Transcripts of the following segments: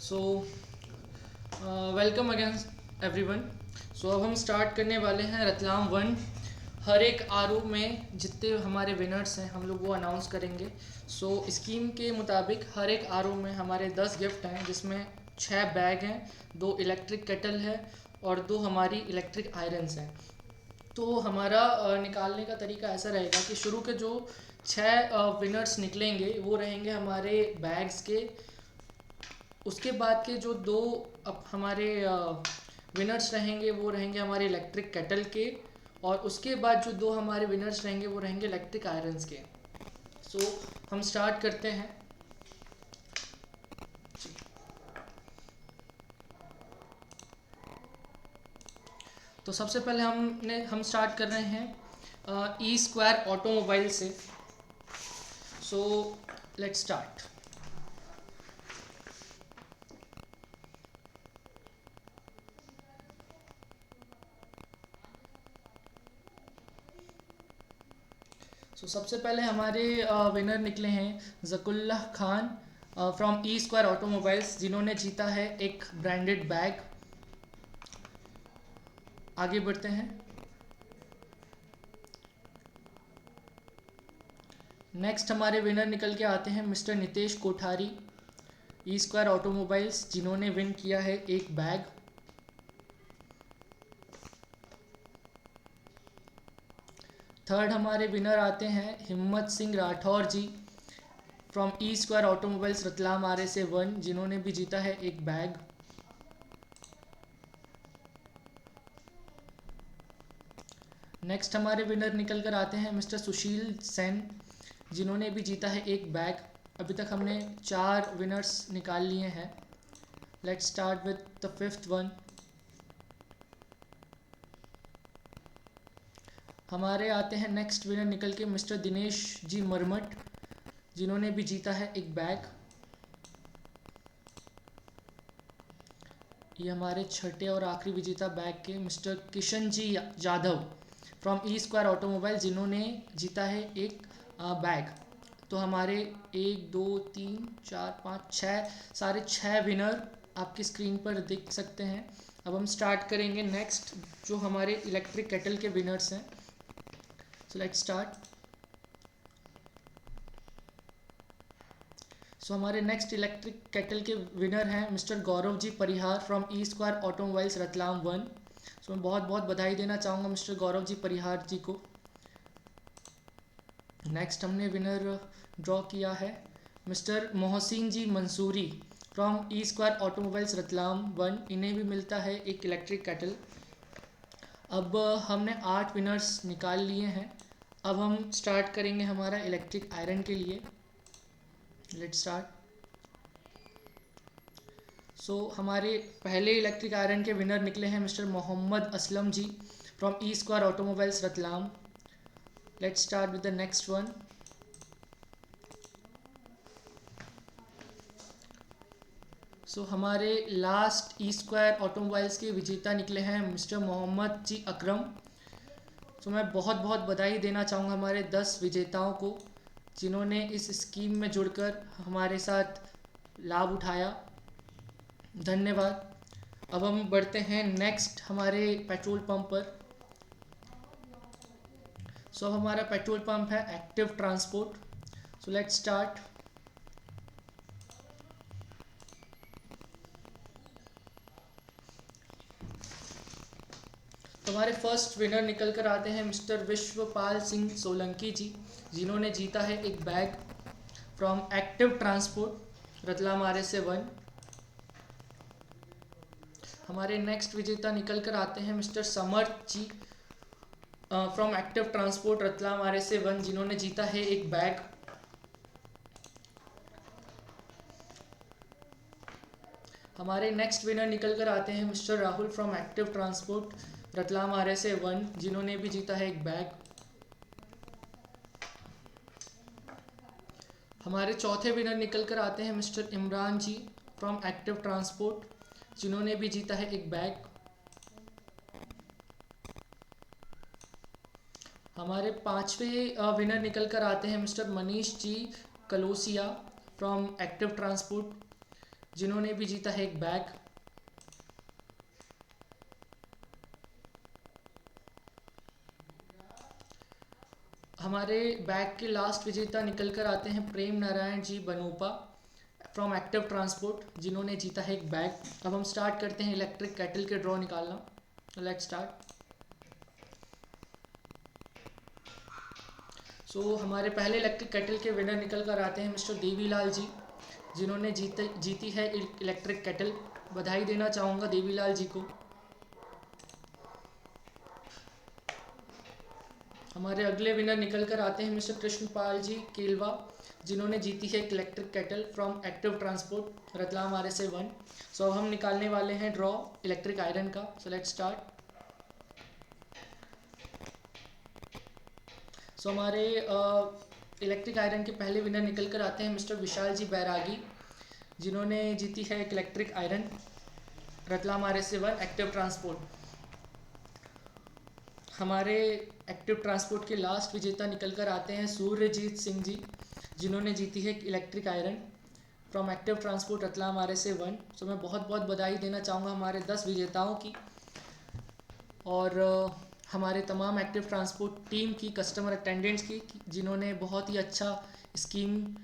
सो welcome again everyone. So अब हम start करने वाले हैं रतलाम वन। हर एक आर में जितने हमारे विनर्स हैं हम लोग वो अनाउंस करेंगे। सो स्कीम के मुताबिक हर एक आर में हमारे 10 गिफ्ट हैं, जिसमें 6 बैग हैं, 2 इलेक्ट्रिक केटल है और 2 हमारी इलेक्ट्रिक आयरन्स हैं। तो हमारा निकालने का तरीका ऐसा रहेगा कि शुरू के जो 6 विनर्स निकलेंगे वो रहेंगे हमारे बैग्स के। उसके बाद के जो दो अब हमारे विनर्स रहेंगे वो रहेंगे हमारे इलेक्ट्रिक केटल के। और उसके बाद जो दो हमारे विनर्स रहेंगे वो रहेंगे इलेक्ट्रिक आयरन्स के। सो हम स्टार्ट करते हैं। तो सबसे पहले हम स्टार्ट कर रहे हैं ई स्क्वायर ऑटोमोबाइल से। सो लेट्स स्टार्ट। सो सबसे पहले हमारे विनर निकले हैं Zakullah Khan from E square automobiles, जिन्होंने जीता है एक ब्रांडेड बैग। आगे बढ़ते हैं। नेक्स्ट हमारे विनर निकल के आते हैं मिस्टर नितेश कोठारी, ई स्क्वायर ऑटोमोबाइल्स, जिन्होंने विन किया है एक बैग। थर्ड हमारे विनर आते हैं Himmat Singh Rathore ji from E square automobiles Ratlam R से 1, जिन्होंने भी जीता है एक बैग। नेक्स्ट हमारे विनर निकल कर आते हैं मिस्टर सुशील सेन, जिन्होंने भी जीता है एक बैग। अभी तक हमने 4 विनर्स निकाल लिए हैं। Let's start with the fifth one. हमारे आते हैं नेक्स्ट विनर निकल के मिस्टर दिनेश जी मरमट, जिन्होंने भी जीता है एक बैग। ये हमारे छठे और आखिरी विजेता बैग के mister Kishan ji Yadav from E square automobile, जिन्होंने जीता है एक बैग। तो हमारे 1 2 3 4 5 6 सारे 6 विनर आपकी स्क्रीन पर दिख सकते हैं। अब हम स्टार्ट करेंगे नेक्स्ट जो हमारे इलेक्ट्रिक केटल के विनर्स हैं। So let's start. सो हमारे नेक्स्ट इलेक्ट्रिक केटल के विनर हैं mister Gaurav ji Parihar from E square automobiles Ratlam 1। So मैं बहुत बहुत बधाई देना चाहूँगा मिस्टर गौरव जी परिहार जी को। नेक्स्ट हमने विनर ड्रॉ किया है mister Mohsin ji Mansuri from E square automobiles Ratlam 1, इन्हें भी मिलता है एक इलेक्ट्रिक केटल। अब हमने 8 विनर्स निकाल लिए हैं। अब हम स्टार्ट करेंगे हमारा इलेक्ट्रिक आयरन के लिए। Let's start. सो हमारे पहले इलेक्ट्रिक आयरन के विनर निकले हैं mister Mohammad Aslam ji from E square automobiles Ratlam. Let's start with the next one. So हमारे लास्ट ई स्क्वायर ऑटोमोबाइल्स के विजेता निकले हैं मिस्टर मोहम्मद जी अकरम। सो मैं बहुत बहुत बधाई देना चाहूँगा हमारे 10 विजेताओं को, जिन्होंने इस स्कीम में जुड़कर हमारे साथ लाभ उठाया। धन्यवाद। अब हम बढ़ते हैं नेक्स्ट हमारे पेट्रोल पंप पर। सो अब हमारा पेट्रोल पंप है active transport. So let's start. तो हमारे फर्स्ट विनर निकल कर आते हैं मिस्टर विश्वपाल सिंह सोलंकी जी, जिन्होंने जीता है एक bag from active transport Ratlam R से 1। हमारे नेक्स्ट विजेता निकल कर आते हैं mister Samarth ji from active transport Ratlam R से 1, जिन्होंने जीता है एक बैग। हमारे नेक्स्ट विनर निकल कर आते हैं mister Rahul from active transport Ratlam R से 1, जिन्होंने भी जीता है एक बैग। हमारे चौथे विनर निकल कर आते हैं mister Imran ji from active transport, जिन्होंने भी जीता है एक बैग। हमारे पांचवें विनर निकल कर आते हैं mister Manish ji Kalosia from active transport, जिन्होंने भी जीता है एक बैग। हमारे बैग के लास्ट विजेता निकल कर आते हैं प्रेम Narayan ji बनूपा from active transport, जिन्होंने जीता है एक बैग। अब हम स्टार्ट करते हैं इलेक्ट्रिक केटल के ड्रॉ निकालना। Let's start. सो हमारे पहले इलेक्ट्रिक केटल के विनर निकल कर आते हैं मिस्टर देवीलाल जी, जिन्होंने जीती है इलेक्ट्रिक केटल। बधाई देना चाहूँगा देवीलाल जी को। हमारे अगले विनर निकल कर आते हैं मिस्टर कृष्णपाल जी केलवा, जिन्होंने जीती है एक electric kettle from active transport Ratlam RSA 1। सो अब हम निकालने वाले हैं ड्रॉ इलेक्ट्रिक आयरन का। सो लेट्स स्टार्ट। सो हमारे इलेक्ट्रिक आयरन के पहले विनर निकल कर आते हैं मिस्टर विशाल जी बैरागी, जिन्होंने जीती है एक electric iron Ratlam RSA 1 active transport. हमारे एक्टिव ट्रांसपोर्ट के लास्ट विजेता निकल कर आते हैं सूर्यजीत सिंह जी, जिन्होंने जीती है electric iron from active transport Ratlam RSA 1। So मैं बहुत बहुत बधाई देना चाहूँगा हमारे 10 विजेताओं की और हमारे तमाम एक्टिव ट्रांसपोर्ट टीम की, कस्टमर अटेंडेंट्स की, जिन्होंने बहुत ही अच्छा स्कीम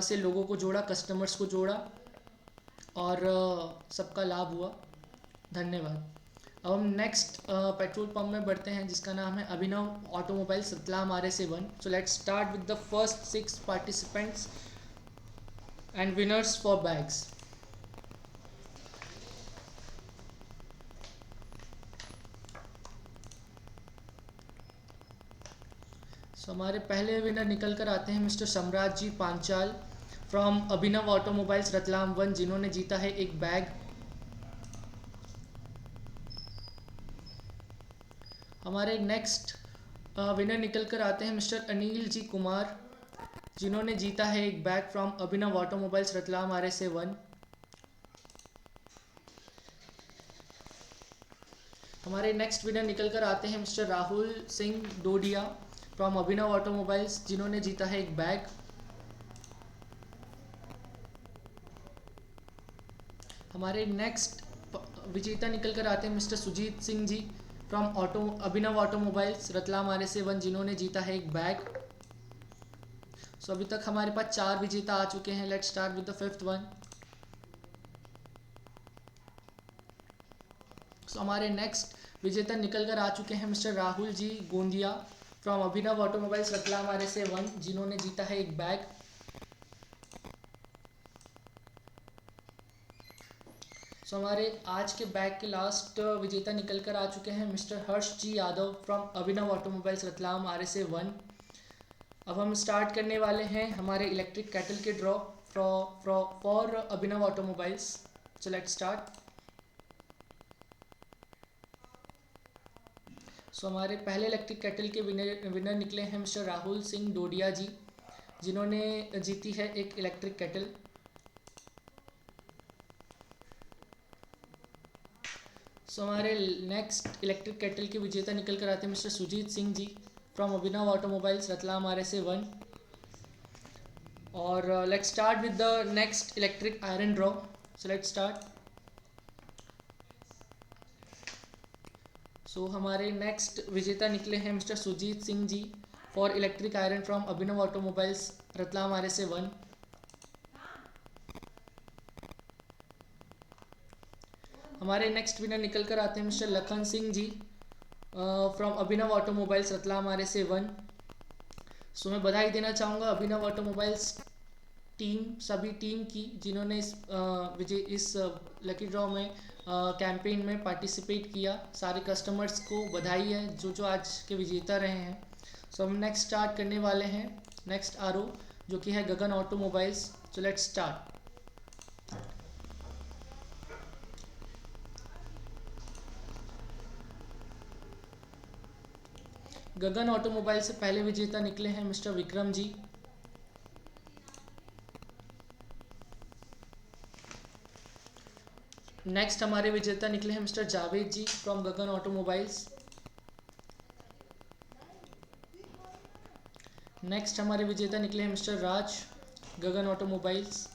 से लोगों को जोड़ा, कस्टमर्स को जोड़ा और सबका लाभ हुआ। धन्यवाद। अब हम नेक्स्ट पेट्रोल पंप में बढ़ते हैं, जिसका नाम है Abhinav automobiles Ratlam RSA 1। So let's start with the first 6 participants and winners for bags. So हमारे पहले विनर निकल कर आते हैं mister Samrat ji Panchal from Abhinav automobiles Ratlam 1, जिन्होंने जीता है एक बैग। हमारे नेक्स्ट विनर निकल कर आते हैं मिस्टर अनिल जी कुमार, जिन्होंने जीता है एक bag from Abhinav automobiles Ratlam RSA 1। हमारे नेक्स्ट विनर निकल कर आते हैं mister Rahul Singh Dodiya from Abhinav automobiles, जिन्होंने जीता है एक बैग। हमारे नेक्स्ट विजेता निकल कर आते हैं mister Sujeet Singh ji from Abhinav automobiles Ratlam RSA 1, जिन्होंने जीता है एक बैग। सो अभी तक हमारे पास 4 विजेता आ चुके हैं। Let's start with the fifth one. So हमारे नेक्स्ट विजेता निकल कर आ चुके हैं mister Rahul ji Gondia from Abhinav automobiles Ratlam RSA 1, जिन्होंने जीता है एक बैग। सो हमारे आज के बैग के लास्ट विजेता निकल कर आ चुके हैं mister Harsh ji Yadav from Abhinav automobiles Ratlam RSA 1। अब हम स्टार्ट करने वाले हैं हमारे इलेक्ट्रिक केटल के draw for Abhinav automobiles. So let's start. So हमारे पहले इलेक्ट्रिक केटल के विनर निकले हैं मिस्टर राहुल सिंह डोडिया जी, जिन्होंने जीती है एक इलेक्ट्रिक केटल। सो हमारे नेक्स्ट इलेक्ट्रिक केटल के विजेता निकल कर आते हैं mister Sujeet Singh ji from Abhinav automobiles Ratlam RSA 1। और let's start with the next electric iron draw. So let's start. So हमारे नेक्स्ट विजेता निकले हैं mister Sujeet Singh ji for electric iron from Abhinav automobiles Ratlam RSA 1। हमारे नेक्स्ट विनर निकल कर आते हैं mister Lakhan Singh ji from Abhinav automobiles Ratlam RSA 1। So मैं बधाई देना चाहूँगा अभिनव ऑटोमोबाइल्स टीम, सभी टीम की, जिन्होंने इस लकी ड्रॉ में कैंपेन में पार्टिसिपेट किया। सारे कस्टमर्स को बधाई है जो जो आज के विजेता रहे हैं। सो हम नेक्स्ट स्टार्ट करने वाले हैं नेक्स्ट RO, जो कि है Gagan automobiles. So let's start. Gagan automobile से पहले विजेता निकले हैं मिस्टर विक्रम जी। नेक्स्ट हमारे विजेता निकले हैं mister Javed ji from Gagan automobiles. Next हमारे विजेता निकले हैं mister Raj Gagan automobiles.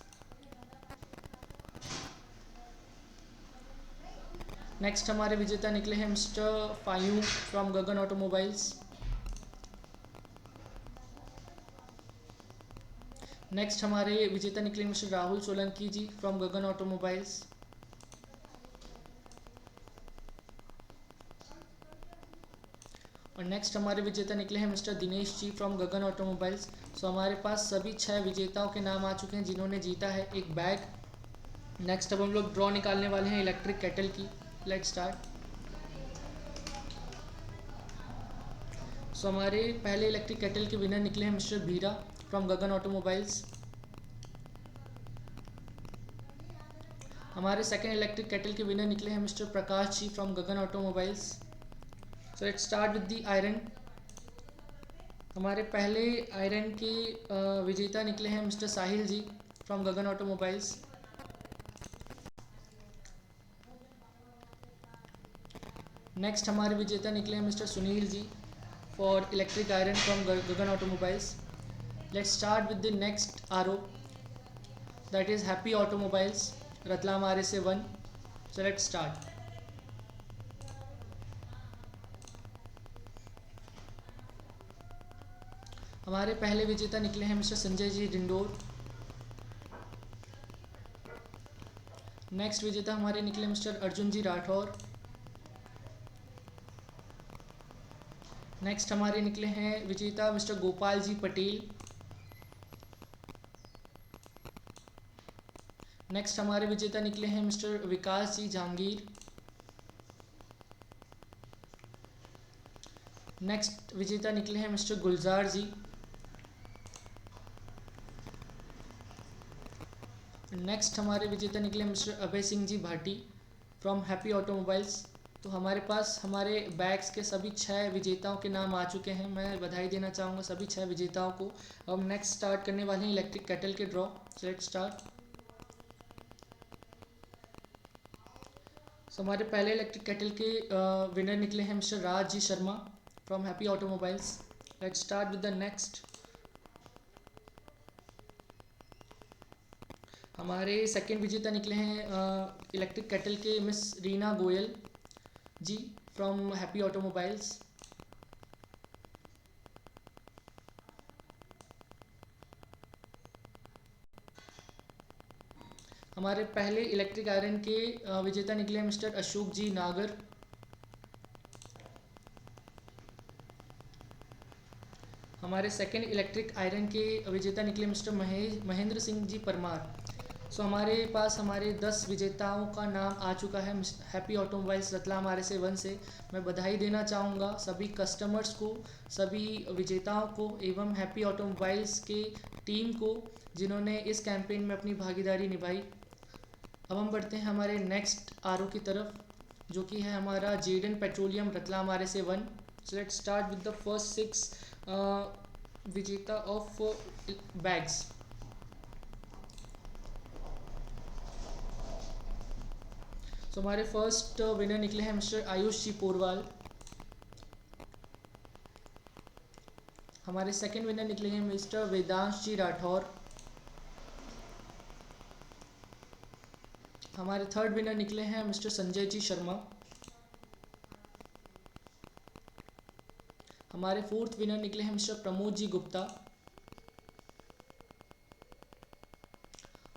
Next हमारे विजेता निकले हैं mister Fayum from Gagan automobiles. Next हमारे विजेता निकले mister Rahul Solanki ji from Gagan automobiles. और नेक्स्ट हमारे विजेता निकले हैं mister Dinesh ji from Gagan automobiles. So हमारे पास सभी 6 विजेताओं के नाम आ चुके हैं जिन्होंने जीता है एक बैग। नेक्स्ट अब हम लोग ड्रॉ निकालने वाले हैं इलेक्ट्रिक केटल की। Let's start. सो हमारे पहले इलेक्ट्रिक केटल के विनर निकले हैं mister Bira from Gagan automobiles. हमारे सेकेंड इलेक्ट्रिक केटल के विनर निकले हैं mister Prakash ji from Gagan automobiles. So let's start with the iron. हमारे पहले आयरन के विजेता निकले हैं mister Sahil ji from Gagan automobiles. Next हमारे विजेता निकले हैं mister Sunil ji for electric iron from Gagan automobiles. Let's start with the next RO that is happy automobiles Ratlam RSA 1। So let's start. हमारे पहले विजेता निकले हैं मिस्टर संजय जी डिंडोर। नेक्स्ट विजेता हमारे निकले मिस्टर अर्जुन जी राठौर। नेक्स्ट हमारे निकले हैं विजेता मिस्टर गोपाल जी पटेल। नेक्स्ट हमारे विजेता निकले हैं मिस्टर विकास जी जहांगीर। नेक्स्ट विजेता निकले हैं मिस्टर गुलजार जी। नेक्स्ट हमारे विजेता निकले mister Abhay Singh ji Bhati from happy automobiles. तो हमारे पास हमारे बैग्स के सभी 6 विजेताओं के नाम आ चुके हैं। मैं बधाई देना चाहूँगा सभी 6 विजेताओं को। अब नेक्स्ट स्टार्ट करने वाले हैं इलेक्ट्रिक केटल के draw. So let's start. So हमारे पहले इलेक्ट्रिक केटल के विनर निकले हैं mister Raj ji Sharma from happy automobiles. Let's start with the next. हमारे सेकंड विजेता निकले हैं इलेक्ट्रिक केटल के miss Reena Goyal ji from happy automobiles. हमारे पहले इलेक्ट्रिक आयरन के विजेता निकले हैं मिस्टर अशोक जी नागर। हमारे सेकंड इलेक्ट्रिक आयरन के विजेता निकले मिस्टर महेंद्र सिंह जी परमार। सो हमारे पास हमारे 10 विजेताओं का नाम आ चुका है हैप्पी ऑटोमोबाइल्स रतलाम RSA 1 से। मैं बधाई देना चाहूँगा सभी कस्टमर्स को, सभी विजेताओं को एवं हैप्पी ऑटोमोबाइल्स के टीम को जिन्होंने इस कैंपेन में अपनी भागीदारी निभाई। अब हम बढ़ते हैं हमारे नेक्स्ट आरओ की तरफ जो कि है हमारा Jadon petroleum Ratlam RSA 1। So let's start with the first 6 विजेता ऑफ बैग्स। सो हमारे फर्स्ट विनर निकले हैं मिस्टर आयुष जी पोरवाल। हमारे सेकंड विनर निकले हैं मिस्टर वेदांश जी राठौर। हमारे थर्ड विनर निकले हैं मिस्टर संजय जी शर्मा। हमारे फोर्थ विनर निकले हैं मिस्टर प्रमोद जी गुप्ता।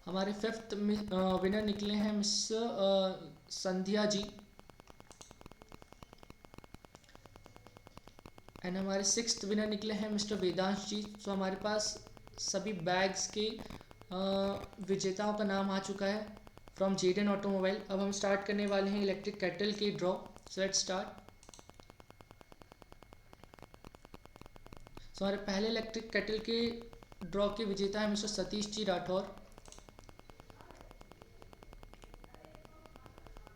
हमारे फिफ्थ विनर निकले हैं मिस संध्या जी। एंड हमारे सिक्स्थ विनर निकले हैं मिस्टर वेदांश जी। सो हमारे पास सभी बैग्स के विजेताओं का नाम आ चुका है फ्रॉम जेडन ऑटोमोबाइल। अब हम स्टार्ट करने वाले हैं इलेक्ट्रिक केटल के draw. So let's start. So हमारे पहले इलेक्ट्रिक केटल के ड्रॉ के विजेता है mister Satish ji Rathore.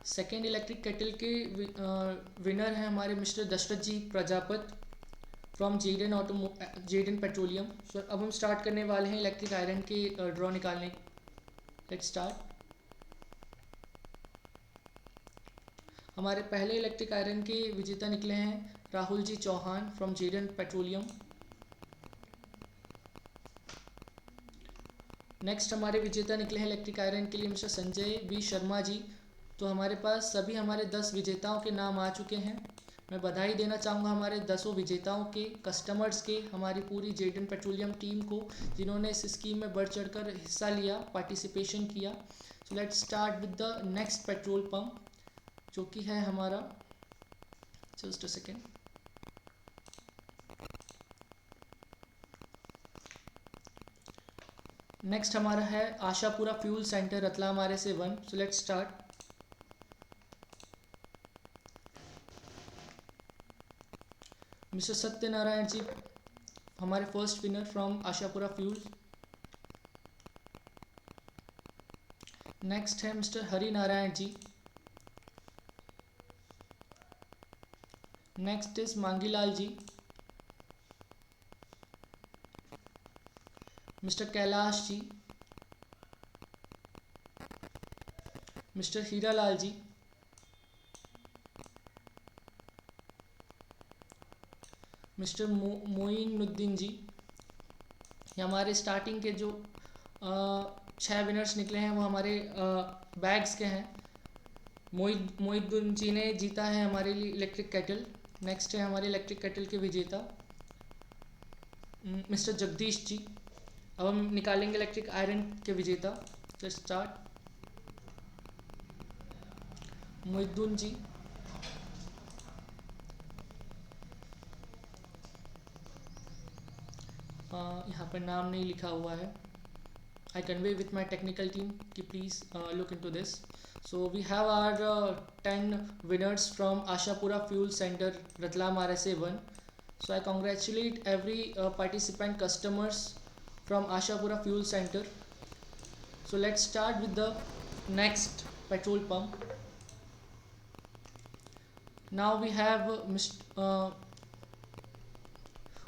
Second electric kettle के विनर हैं हमारे mister Dashrath ji Prajapat from Jaden petroleum. So अब हम स्टार्ट करने वाले हैं इलेक्ट्रिक आयरन के ड्रॉ निकालने। Let's start. हमारे पहले इलेक्ट्रिक आयरन के विजेता निकले हैं Rahul ji Chauhan from Jaden petroleum. Next हमारे विजेता निकले हैं इलेक्ट्रिक आयरन के लिए मिस्टर संजय बी शर्मा जी तो हमारे पास सभी हमारे 10 विजेताओं के नाम आ चुके हैं। मैं बधाई देना चाहूँगा हमारे 10 विजेताओं के, कस्टमर्स के, हमारी पूरी जेडन पेट्रोलियम टीम को, जिन्होंने इस स्कीम में बढ़ चढ़कर हिस्सा लिया, पार्टिसिपेशन किया। सो let's start with the next petrol pump, जो कि है हमारा, जस्ट अ सेकेंड, नेक्स्ट हमारा है Ashapura fuel centre, Ratlam RSA 1। So let's start. Mister Satyanarayan ji हमारे first winner from Ashapura fuel. Next है mister Hari Narayan ji. Next is Mangilal ji. Mister Kailash ji. Mister Hiralal ji. Mister Moinuddin ji. ये हमारे स्टार्टिंग के जो 6 विनर्स निकले हैं वो हमारे बैग्स के हैं। मोइनुद्दीन जी ने जीता है हमारे लिए इलेक्ट्रिक केटल। नेक्स्ट है हमारे इलेक्ट्रिक केटल के विजेता मिस्टर जगदीश जी। अब हम निकालेंगे इलेक्ट्रिक आयरन के विजेता। तो स्टार्ट। मोइनुद्दीन जी, यहाँ पर नाम नहीं लिखा हुआ है। I convey with my technical team कि please look into this. So we have our 10 winners from Ashapura Fuel Center, Ratlam RSA 1. So I congratulate every participant customers from Ashapura Fuel Center. So let's start with the next petrol pump. Now we have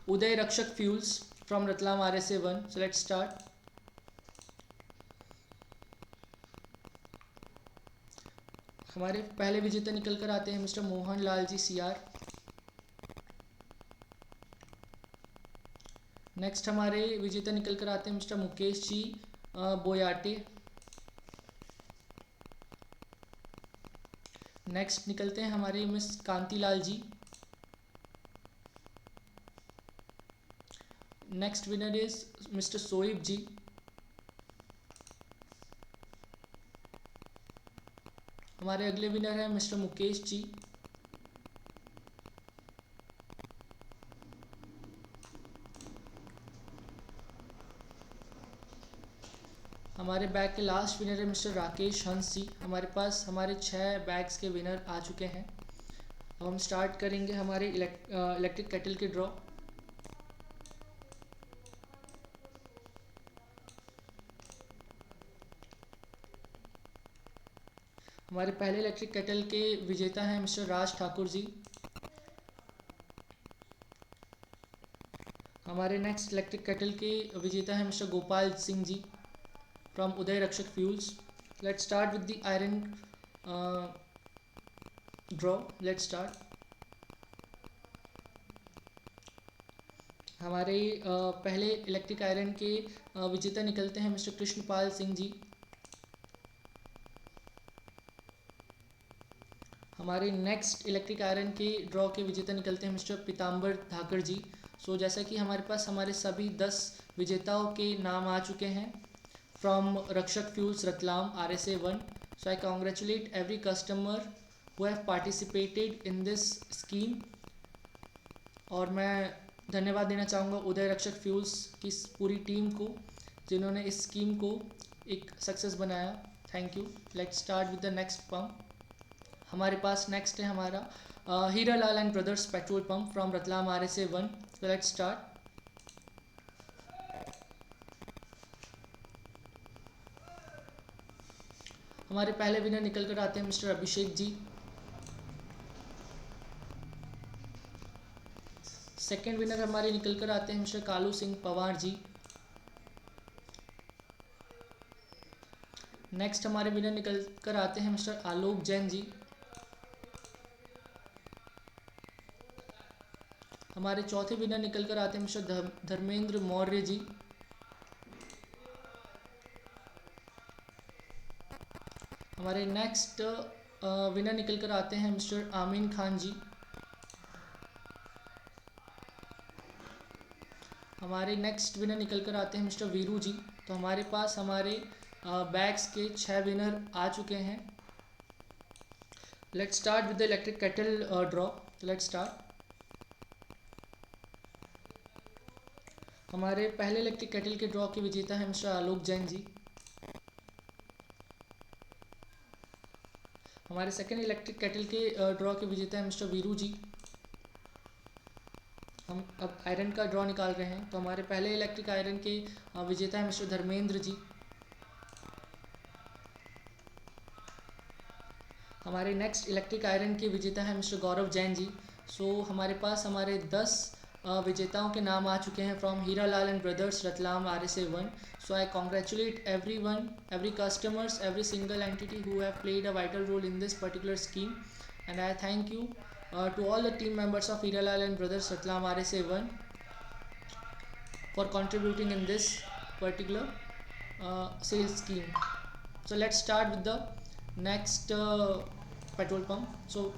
Uday Rakshak Fuels from Ratlam RSA 1. So let's start. हमारे पहले विजेता निकल कर आते हैं mister Mohan Lal ji CR। Next हमारे विजेता निकल कर आते हैं मिस्टर मुकेश जी बोयाटे। नेक्स्ट निकलते हैं हमारे miss Kantilal ji. Next winner is mister Shoaib ji. हमारे अगले विनर है मिस्टर मुकेश जी। हमारे बैग के लास्ट विनर है मिस्टर राकेश हंस जी। हमारे पास हमारे 6 बैग्स के विनर आ चुके हैं। अब हम स्टार्ट करेंगे हमारे इलेक्ट्रिक केटल के ड्रॉ। हमारे पहले इलेक्ट्रिक केटल के विजेता हैं मिस्टर राज ठाकुर जी। हमारे नेक्स्ट इलेक्ट्रिक केटल के विजेता हैं mister Gopal Singh ji from Uday Rakshak fuels. Let's start with the iron draw. Let's start. हमारे पहले इलेक्ट्रिक आयरन के विजेता निकलते हैं मिस्टर कृष्णपाल सिंह जी। हमारे नेक्स्ट इलेक्ट्रिक आयरन के ड्रॉ के विजेता निकलते हैं मिस्टर पीताम्बर धाकर जी। सो जैसा कि हमारे पास हमारे सभी 10 विजेताओं के नाम आ चुके हैं फ्रॉम रक्षक fuels Ratlam RSA 1। So I congratulate every customer who have participated in this scheme. और मैं धन्यवाद देना चाहूँगा उदय रक्षक फ्यूल्स की पूरी टीम को, जिन्होंने इस स्कीम को एक सक्सेस बनाया। Thank you. Let's start with the next pump. हमारे पास नेक्स्ट है हमारा Hiralal and brothers petrol pump from Ratlam RSA 1। Let's start. हमारे पहले विनर निकल कर आते हैं mister Abhishek ji. Second winner हमारे निकल कर आते हैं मिस्टर कालू सिंह पवार जी। नेक्स्ट हमारे विनर निकल कर आते हैं मिस्टर आलोक जैन जी। हमारे चौथे विनर निकल कर आते हैं मिस्टर धर्मेंद्र मौर्य जी। हमारे नेक्स्ट विनर निकल कर आते हैं मिस्टर आमीन खान जी। हमारे नेक्स्ट विनर निकल कर आते हैं मिस्टर वीरू जी। तो हमारे पास हमारे बैग्स के 6 विनर आ चुके हैं। Let's start with the electric kettle draw. तो लेट्स स्टार्ट। हमारे पहले इलेक्ट्रिक केटल के ड्रॉ के विजेता है मिस्टर आलोक जैन जी। हमारे सेकेंड इलेक्ट्रिक केटल के ड्रॉ के विजेता है मिस्टर वीरू जी। हम अब आयरन का ड्रॉ निकाल रहे हैं। तो हमारे पहले इलेक्ट्रिक आयरन के विजेता है मिस्टर धर्मेंद्र जी। हमारे नेक्स्ट इलेक्ट्रिक आयरन के विजेता है मिस्टर गौरव जैन जी। सो हमारे पास हमारे 10 विजेताओं के नाम आ चुके हैं from Heera Lal and brothers Ratlam RSA 1। So I congratulate everyone, every customers, every single entity who have played a vital role in this particular scheme, and I thank you to all the team members of Hira Lal and Brothers Ratlam RSA 1 for contributing in this particular sales scheme. So let's start with the next petrol pump. So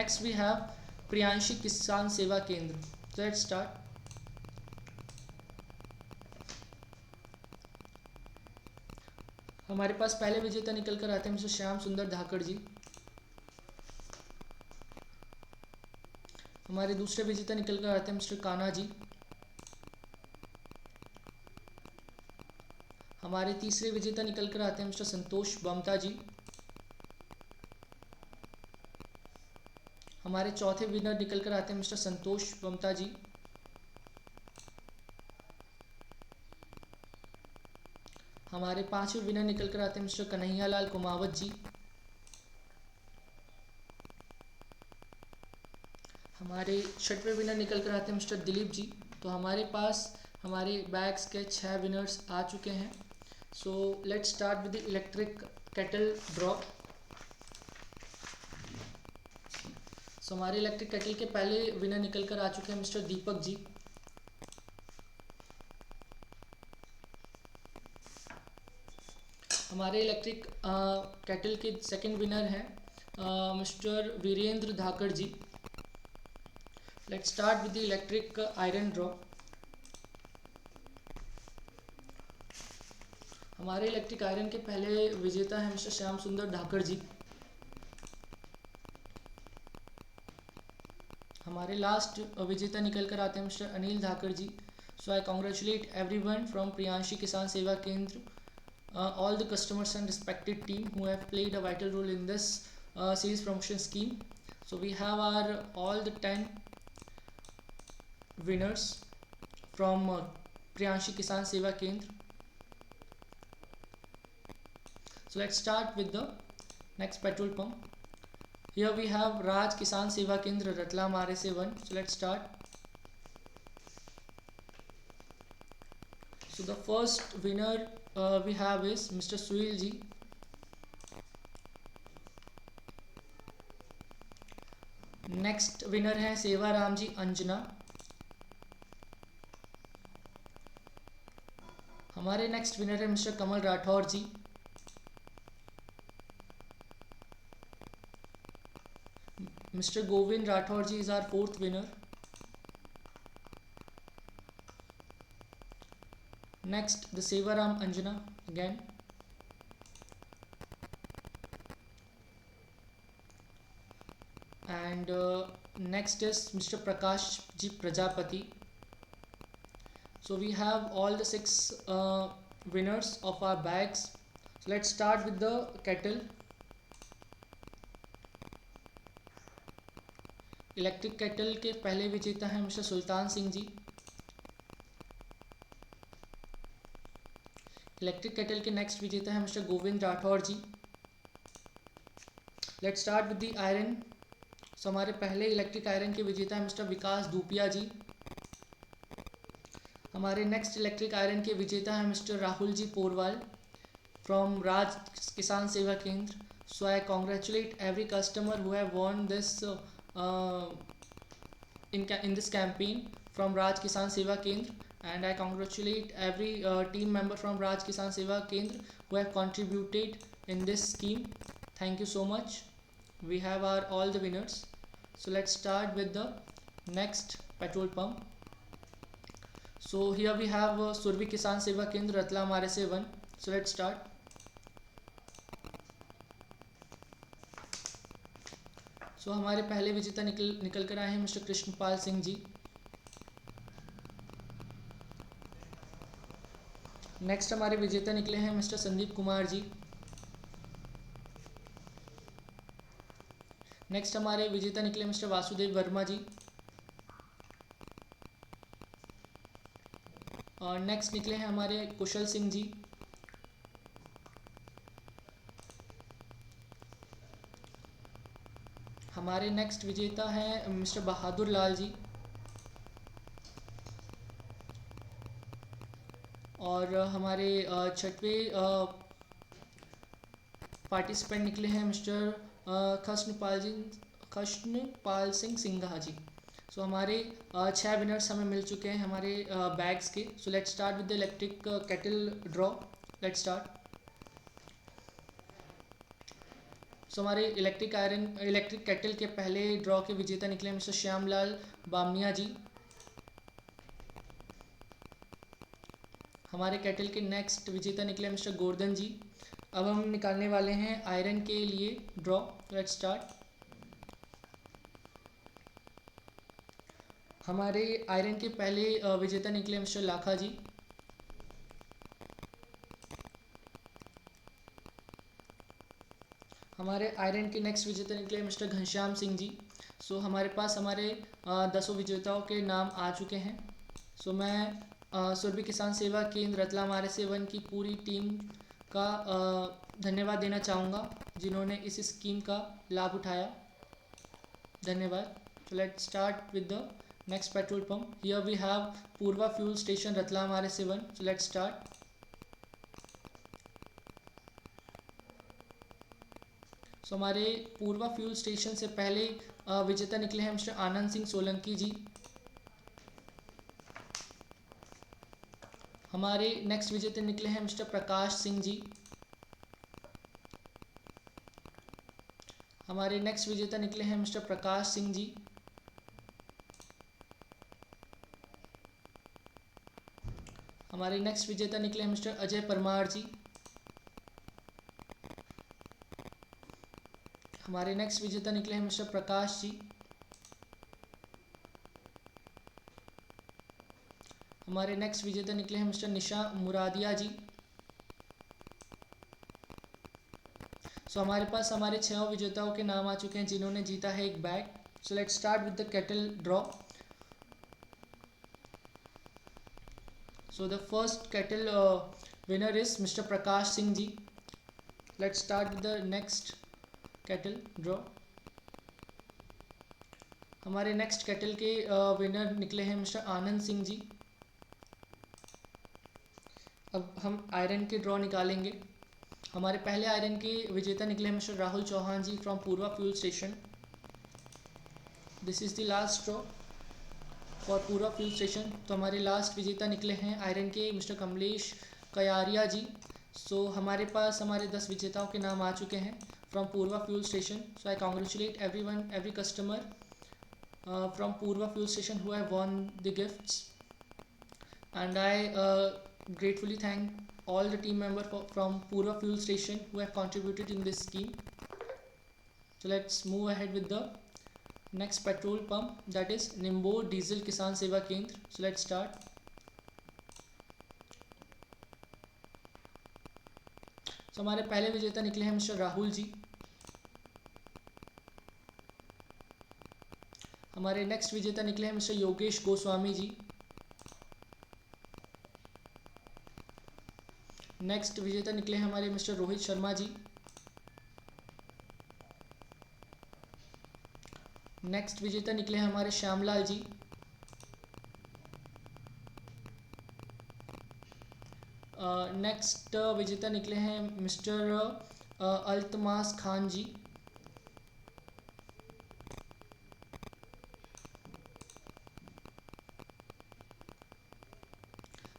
next we have Priyanshi Kisan Seva Kendra. So let's start. हमारे पास पहले विजेता निकल कर आते हैं mister Shyam सुंदर धाकड़ जी। हमारे दूसरे विजेता निकल कर आते हैं मिस्टर कान्हा जी। हमारे तीसरे विजेता निकल कर आते हैं मिस्टर संतोष बमता जी। हमारे चौथे विनर निकल कर आते हैं मिस्टर संतोष बमता जी। हमारे पांचवें विनर निकल कर आते हैं मिस्टर कन्हैया लाल कुमावत जी। हमारे छठवें विनर निकल कर आते हैं मिस्टर दिलीप जी। तो हमारे पास हमारे बैग्स के 6 विनर्स आ चुके हैं। So let's start with the electric kettle draw. So हमारे इलेक्ट्रिक केटल के पहले विनर निकल कर आ चुके हैं मिस्टर दीपक जी। हमारे इलेक्ट्रिक केटल के सेकंड विनर हैं mister Virendra Dhakad ji. Let's start with the electric iron draw. हमारे इलेक्ट्रिक आयरन के पहले विजेता हैं मिस्टर श्याम सुंदर धाकड़ जी। हमारे लास्ट विजेता निकल कर आते हैं mister Anil Dhakad ji. So I congratulate everyone from Priyanshi Kisan Seva केंद्र, all the customers and respected team who have played a vital role in this sales promotion scheme. So we have our all the 10 winners from Priyanshi Kisan Seva Kendra. So let's start with the next petrol pump. Here we have Raj Kisan Seva Kendra Ratlam RSA 1. So let's start. So the first winner we have is Mr. Suil ji. Next winner है सेवाराम जी अंजना। हमारे next winner है mister Kamal Rathore ji. Mister Govind Rathore ji is our fourth winner. Next, the Sevaram Anjana again. And next is Mr. Prakash Ji Prajapati. So we have all the 6 winners of our bags. So let's start with the kettle. Electric kettle के पहले विजेता हैं mister Sultan Singh ji. Electric kettle के next विजेता है mister Govind Rathore ji. Let's start with the iron. So हमारे पहले electric iron के विजेता है मिस्टर विकास धूपिया जी। हमारे नेक्स्ट इलेक्ट्रिक आयरन के विजेता है mister Rahul ji Porwal from Raj Kisan Seva Kendra. So I congratulate every customer who have won this in this campaign from Raj Kisan Seva Kendra, and I congratulate every team member from Raj Kisan Seva Kendra who have contributed in this scheme. Thank you so much. we have our all the winners. So let's start with the next petrol pump. So here we have Survi Kisan Seva Kendra Ratlam RSA 1. So let's start. So हमारे पहले विजेता निकल कर आए हैं mister Krishanpal Singh ji. Next हमारे विजेता निकले हैं मिस्टर संदीप कुमार जी. नेक्स्ट हमारे विजेता निकले मिस्टर वासुदेव वर्मा जी. और नेक्स्ट निकले हैं हमारे कुशल सिंह जी. हमारे नेक्स्ट विजेता हैं मिस्टर बहादुर लाल जी. और हमारे छठवें पार्टिसिपेंट निकले हैं मिस्टर खशनपाल सिंह सिंघा जी. सो हमारे 6 विनर्स हमें मिल चुके हैं हमारे बैग्स के. So let's start with the electric kettle draw. Let's start. So हमारे इलेक्ट्रिक केटल के पहले ड्रॉ के विजेता निकले मिस्टर श्यामलाल बामनिया जी. हमारे केटल के नेक्स्ट विजेता निकले मिस्टर गोवर्धन जी. अब हम निकालने वाले हैं आयरन के लिए ड्रॉ. Let's start. हमारे आयरन के पहले विजेता निकले मिस्टर लाखा जी. हमारे आयरन के नेक्स्ट विजेता निकले मिस्टर घनश्याम सिंह जी. सो हमारे पास हमारे 10 विजेताओं के नाम आ चुके हैं. सो मैं सुरभि किसान सेवा केंद्र रतलाम RSA 1 की पूरी टीम का धन्यवाद देना चाहूँगा जिन्होंने इस स्कीम का लाभ उठाया. धन्यवाद. So let's start with the next petrol pump. Here we have Purva Fuel Station Ratlam RSA 1. So let's start. So हमारे पूर्वा फ्यूल स्टेशन से पहले विजेता निकले हैं मिस्टर आनंद सिंह सोलंकी जी. हमारे नेक्स्ट विजेता निकले हैं मिस्टर प्रकाश सिंह जी. हमारे नेक्स्ट विजेता निकले हैं मिस्टर प्रकाश सिंह जी. हमारे नेक्स्ट विजेता निकले हैं मिस्टर अजय परमार जी. हमारे नेक्स्ट विजेता निकले हैं मिस्टर प्रकाश जी. हमारे नेक्स्ट विजेता निकले हैं मिस्टर निशा मुरादिया जी. सो हमारे पास हमारे 6 विजेताओं के नाम आ चुके हैं जिन्होंने जीता है एक bag. So let's start with the kettle draw. So the first kettle winner is mister Prakash Singh ji. Let's start with the next kettle draw. हमारे नेक्स्ट केटल के विनर निकले हैं मिस्टर आनंद सिंह जी. अब हम आयरन के ड्रॉ निकालेंगे. हमारे पहले आयरन के विजेता निकले हैं mister Rahul Chauhan ji from Purva fuel station. This is the last draw for Purva fuel station. तो हमारे लास्ट विजेता निकले हैं आयरन के मिस्टर कमलेश कयारिया जी. सो हमारे पास हमारे 10 विजेताओं के नाम आ चुके हैं from Purva Fuel Station. So I congratulate every customer from Purva Fuel Station who have won the gifts, and I gratefully thank all the team members from Purva Fuel Station who have contributed in this scheme. So let's move ahead with the next petrol pump, that is Nimbo Diesel Kisan Seva Kendra. So let's start. So हमारे पहले विजेता निकले हैं mister Rahul जी. हमारे next विजेता निकले हैं mister Yogesh Goswami ji. Next विजेता निकले हैं हमारे मिस्टर रोहित शर्मा जी. नेक्स्ट विजेता निकले हैं हमारे श्यामलाल जी. नेक्स्ट विजेता निकले हैं मिस्टर अल्तमास खान जी.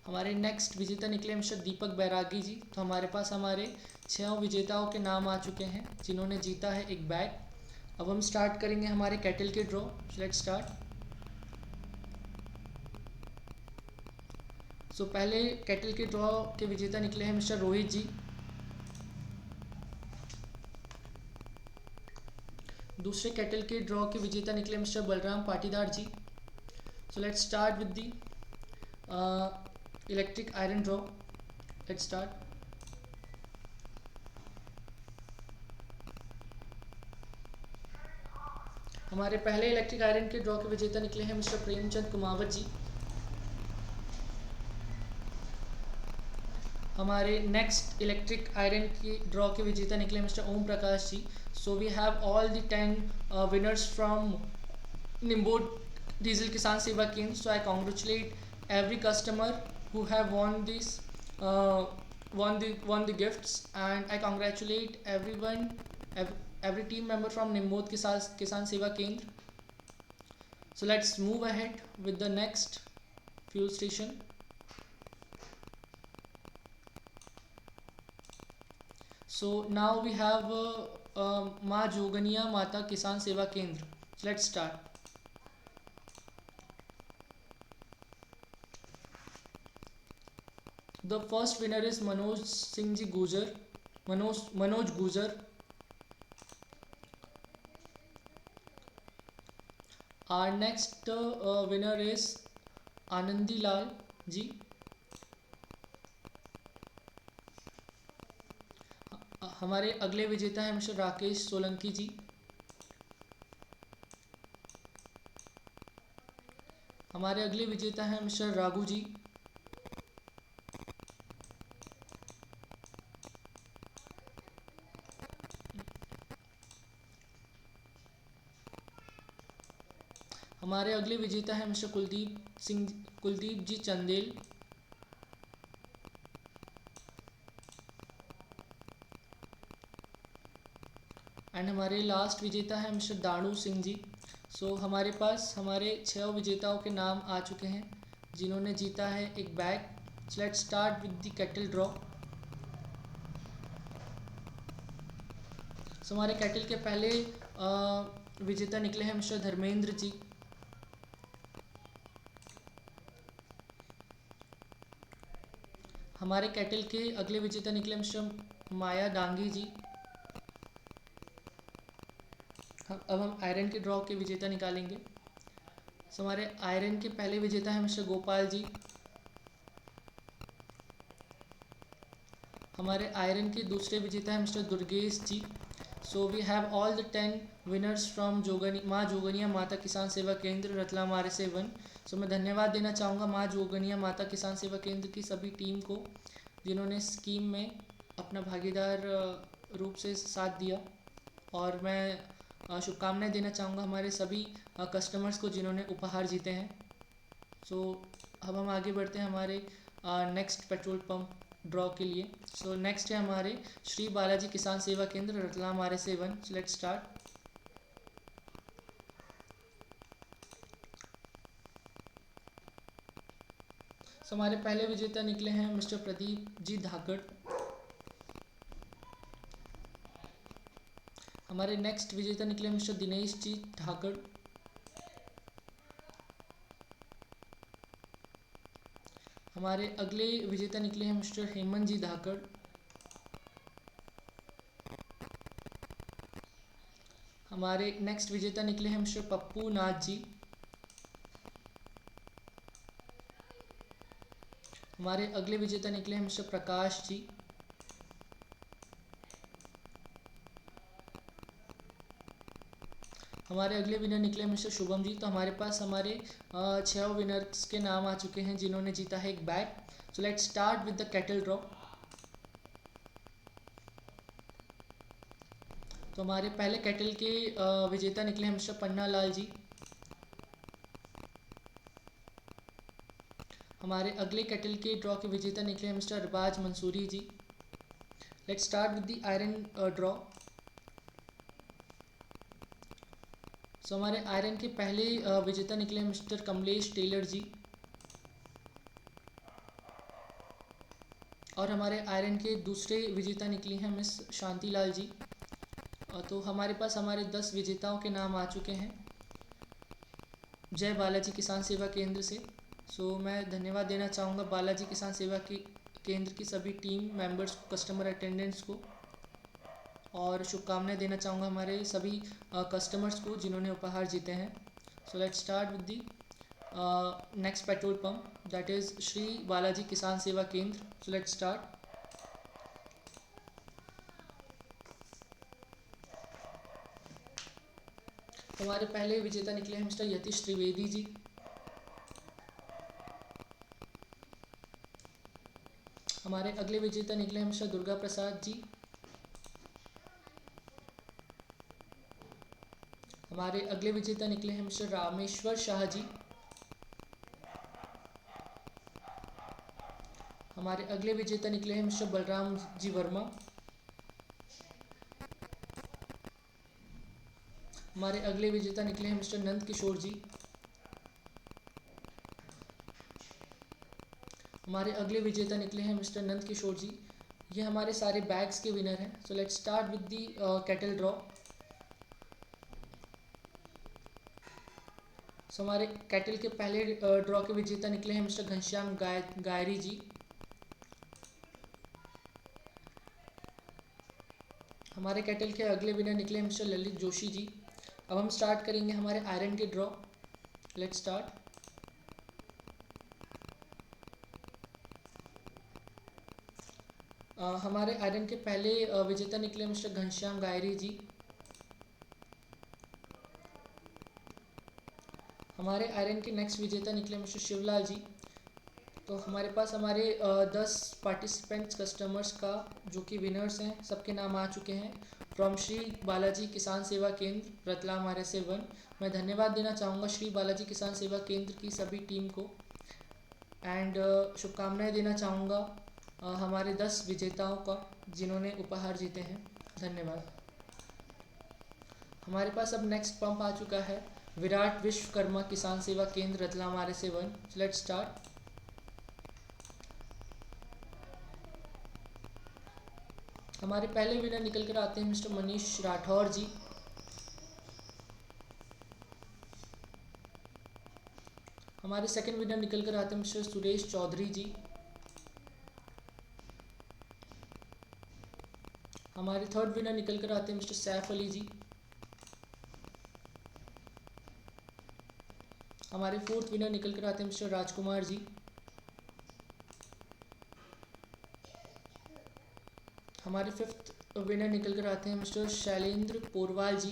हमारे नेक्स्ट विजेता निकले मिस्टर दीपक बैरागी जी। तो हमारे पास हमारे 6 विजेताओं के नाम आ चुके हैं जिन्होंने जीता है एक बैग। अब हम स्टार्ट करेंगे हमारे कैटल के ड्रॉ। Let's start. सो पहले कैटल के ड्रॉ के विजेता निकले हैं मिस्टर रोहित जी। दूसरे कैटल के ड्रॉ के विजेता निकले mister Balram Patidar ji. So let's start with the electric iron draw. Let's start. हमारे पहले इलेक्ट्रिक आयरन के ड्रॉ के विजेता निकले हैं मिस्टर प्रेमचंद कुमावत जी। हमारे नेक्स्ट इलेक्ट्रिक आयरन की ड्रॉ के विजेता निकले mister Om Prakash ji. So we have all the 10 winners from Nimbod diesel Kisan Seva Kendra. So I congratulate every customer who have won this won the gifts, and I congratulate everyone, every team member from Nimbod Kisan Seva Kendra. So let's move ahead with the next fuel station. So now we have Ma Joganiya Mata Kisan Seva Kendra. So let's start. The first winner is Manoj Singh ji Gujar. Manoj Gujar. Our next winner is Anandi Lal ji. हमारे अगले विजेता हैं mister Rakesh Solanki जी। हमारे अगले विजेता हैं mister Raghu जी। हमारे अगले विजेता हैं मिस्टर कुलदीप जी चंदेल। एंड हमारे लास्ट विजेता हैं मिस्टर दानू सिंह जी। सो हमारे पास हमारे 6 विजेताओं के नाम आ चुके हैं जिन्होंने जीता है एक bag. Let's start with the kettle draw. So हमारे कैटल के पहले विजेता निकले हैं मिस्टर धर्मेंद्र जी। हमारे कैटल के अगले विजेता निकले मिस्टर माया डांगी जी। अब हम आयरन के ड्रॉ के विजेता निकालेंगे। सो हमारे आयरन के पहले विजेता है मिस्टर गोपाल जी। हमारे आयरन के दूसरे विजेता है mister Durgesh ji. So we have all the 10 winners from Maa Jogania माता किसान सेवा केंद्र रतलाम RSA 1। सो मैं धन्यवाद देना चाहूँगा माँ जोगनिया माता किसान सेवा केंद्र की सभी टीम को जिन्होंने स्कीम में अपना भागीदार रूप से साथ दिया, और मैं शुभकामनाएं देना चाहूँगा हमारे सभी कस्टमर्स को जिन्होंने उपहार जीते हैं। सो अब हम आगे बढ़ते हैं हमारे नेक्स्ट पेट्रोल पंप ड्रॉ के लिए। सो नेक्स्ट है हमारे Shri Balaji Kisan Seva Kendra Ratlam RSA 1। Let's start. So हमारे पहले विजेता निकले हैं मिस्टर प्रदीप जी धाकड़। हमारे नेक्स्ट विजेता निकले मिस्टर दिनेश जी धाकड़। हमारे अगले विजेता निकले हैं मिस्टर हेमंत जी धाकड़। हमारे नेक्स्ट विजेता निकले हैं मिस्टर पप्पू नाथ जी। हमारे अगले विजेता निकले हैं मिस्टर प्रकाश जी। हमारे अगले विनर निकले मिस्टर शुभम जी। तो हमारे पास हमारे 6 विनर्स के नाम आ चुके हैं जिन्होंने जीता है एक bag. So let's start with the kettle draw. तो हमारे पहले कैटल के विजेता निकले हैं मिस्टर पन्ना लाल जी। हमारे अगले कैटल के ड्रॉ के विजेता निकले हैं mister Arbaz Mansuri ji. Let's start with the iron draw. So हमारे आयरन के पहले विजेता निकले मिस्टर कमलेश टेलर जी, और हमारे आयरन के दूसरे विजेता निकली हैं मिस शांति लाल जी। तो हमारे पास हमारे 10 विजेताओं के नाम आ चुके हैं जय बालाजी किसान सेवा केंद्र से। सो मैं धन्यवाद देना चाहूँगा बालाजी किसान सेवा की केंद्र की सभी टीम मेंबर्स को, कस्टमर अटेंडेंट्स को, और शुभकामनाएं देना चाहूँगा हमारे सभी कस्टमर्स को जिन्होंने उपहार जीते हैं। So let's start with the next petrol pump, that is Shri Balaji Kisan Seva Kendra. So let's start. हमारे पहले विजेता निकले हैं मिस्टर यतीश त्रिवेदी जी। हमारे अगले विजेता निकले हैं मिस्टर दुर्गा प्रसाद जी। हमारे अगले विजेता निकले हैं मिस्टर रामेश्वर शाह जी। हमारे अगले विजेता निकले हैं मिस्टर बलराम जी वर्मा। हमारे अगले विजेता निकले हैं मिस्टर नंद किशोर जी। हमारे अगले विजेता निकले हैं मिस्टर नंद किशोर जी। ये हमारे सारे बैग्स के विनर हैं। So let's start with the kettle draw. So हमारे कैटल के पहले ड्रॉ के विजेता निकले हैं मिस्टर घनश्याम गायरी जी। हमारे कैटल के अगले विनर निकले हैं मिस्टर ललित जोशी जी। अब हम स्टार्ट करेंगे हमारे आयरन के ड्रॉ। Let's start. हमारे आयरन के पहले विजेता निकले मिस्टर घनश्याम गायरी जी। हमारे आयरन के नेक्स्ट विजेता निकले मिस्टर शिवलाल जी। तो हमारे पास हमारे 10 पार्टिसिपेंट्स कस्टमर्स का जो कि विनर्स हैं सबके नाम आ चुके हैं फ्रॉम श्री बालाजी किसान सेवा केंद्र रतलाम RSA 1। मैं धन्यवाद देना चाहूँगा श्री बालाजी किसान सेवा केंद्र की सभी टीम को एंड शुभकामनाएं देना चाहूँगा हमारे 10 विजेताओं का जिन्होंने उपहार जीते हैं। धन्यवाद। हमारे पास अब नेक्स्ट पंप आ चुका है विराट विश्वकर्मा किसान Seva Kendra Ratlam RSA 1। Let's start. हमारे पहले विनर निकल कर आते हैं मिस्टर मनीष राठौर जी। हमारे सेकंड विनर निकल कर आते हैं मिस्टर सुरेश चौधरी जी। हमारे थर्ड विनर निकल कर आते हैं मिस्टर सैफ अली जी। हमारे फोर्थ विनर निकल कर आते हैं मिस्टर राजकुमार जी। हमारे फिफ्थ विनर निकल कर आते हैं मिस्टर शैलेंद्र पोरवाल जी।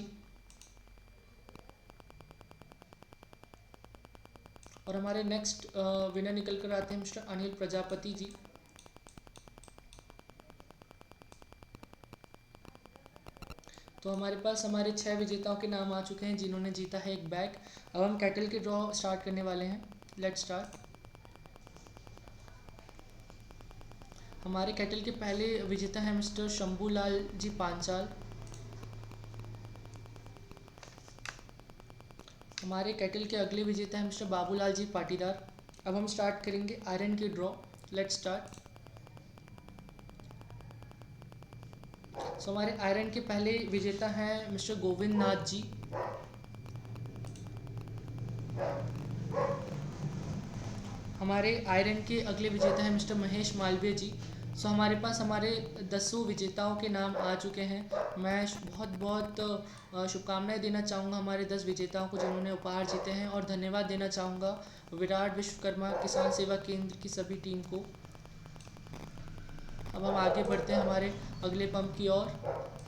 और हमारे नेक्स्ट विनर निकल कर आते हैं मिस्टर अनिल प्रजापति जी। तो हमारे पास हमारे 6 विजेताओं के नाम आ चुके हैं जिन्होंने जीता है एक बैग। अब हम कैटल के ड्रॉ स्टार्ट करने वाले हैं। Let's start. हमारे कैटल के पहले विजेता हैं मिस्टर शंभूलाल जी पांचाल। हमारे कैटल के अगले विजेता हैं मिस्टर बाबूलाल जी पाटीदार। अब हम स्टार्ट करेंगे आयरन की ड्रॉ। Let's start. सो हमारे आयरन के पहले विजेता हैं मिस्टर गोविंद नाथ जी। हमारे आयरन के अगले विजेता हैं मिस्टर महेश मालवीय जी। सो हमारे पास हमारे 10 विजेताओं के नाम आ चुके हैं। मैं बहुत बहुत शुभकामनाएं देना चाहूँगा हमारे 10 विजेताओं को जिन्होंने उपहार जीते हैं और धन्यवाद देना चाहूँगा विराट विश्वकर्मा किसान सेवा केंद्र की सभी टीम को। अब हम आगे बढ़ते हैं हमारे अगले पंप की ओर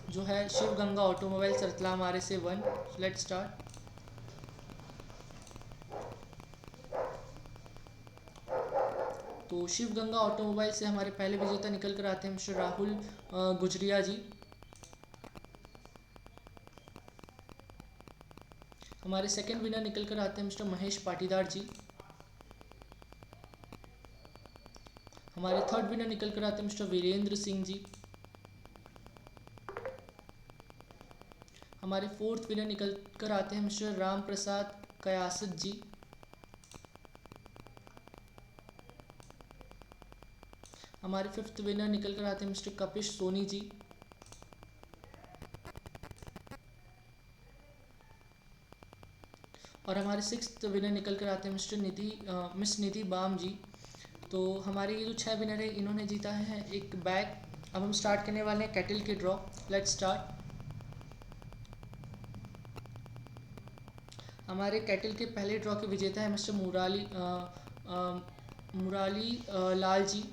जो है Shiv Ganga automobiles Ratlam RSA 1। Let's start. तो शिव गंगा ऑटोमोबाइल से हमारे पहले विजेता निकल कर आते हैं मिस्टर राहुल गुजरिया जी। हमारे सेकंड विनर निकल कर आते हैं मिस्टर महेश पाटीदार जी। हमारे थर्ड विनर निकल कर आते हैं मिस्टर वीरेंद्र सिंह जी। हमारे फोर्थ विनर निकल कर आते हैं मिस्टर राम प्रसाद कयासत जी। हमारे फिफ्थ विनर निकल कर आते हैं मिस्टर कपिश सोनी जी। और हमारे 6th विनर निकल कर आते हैं मिस निधि बाम जी। तो हमारे ये जो 6 विनर है इन्होंने जीता है एक बैग। अब हम स्टार्ट करने वाले हैं कैटल के ड्रॉ। Let's start. हमारे कैटल के पहले ड्रॉ के विजेता है मिस्टर मुराली लाल जी।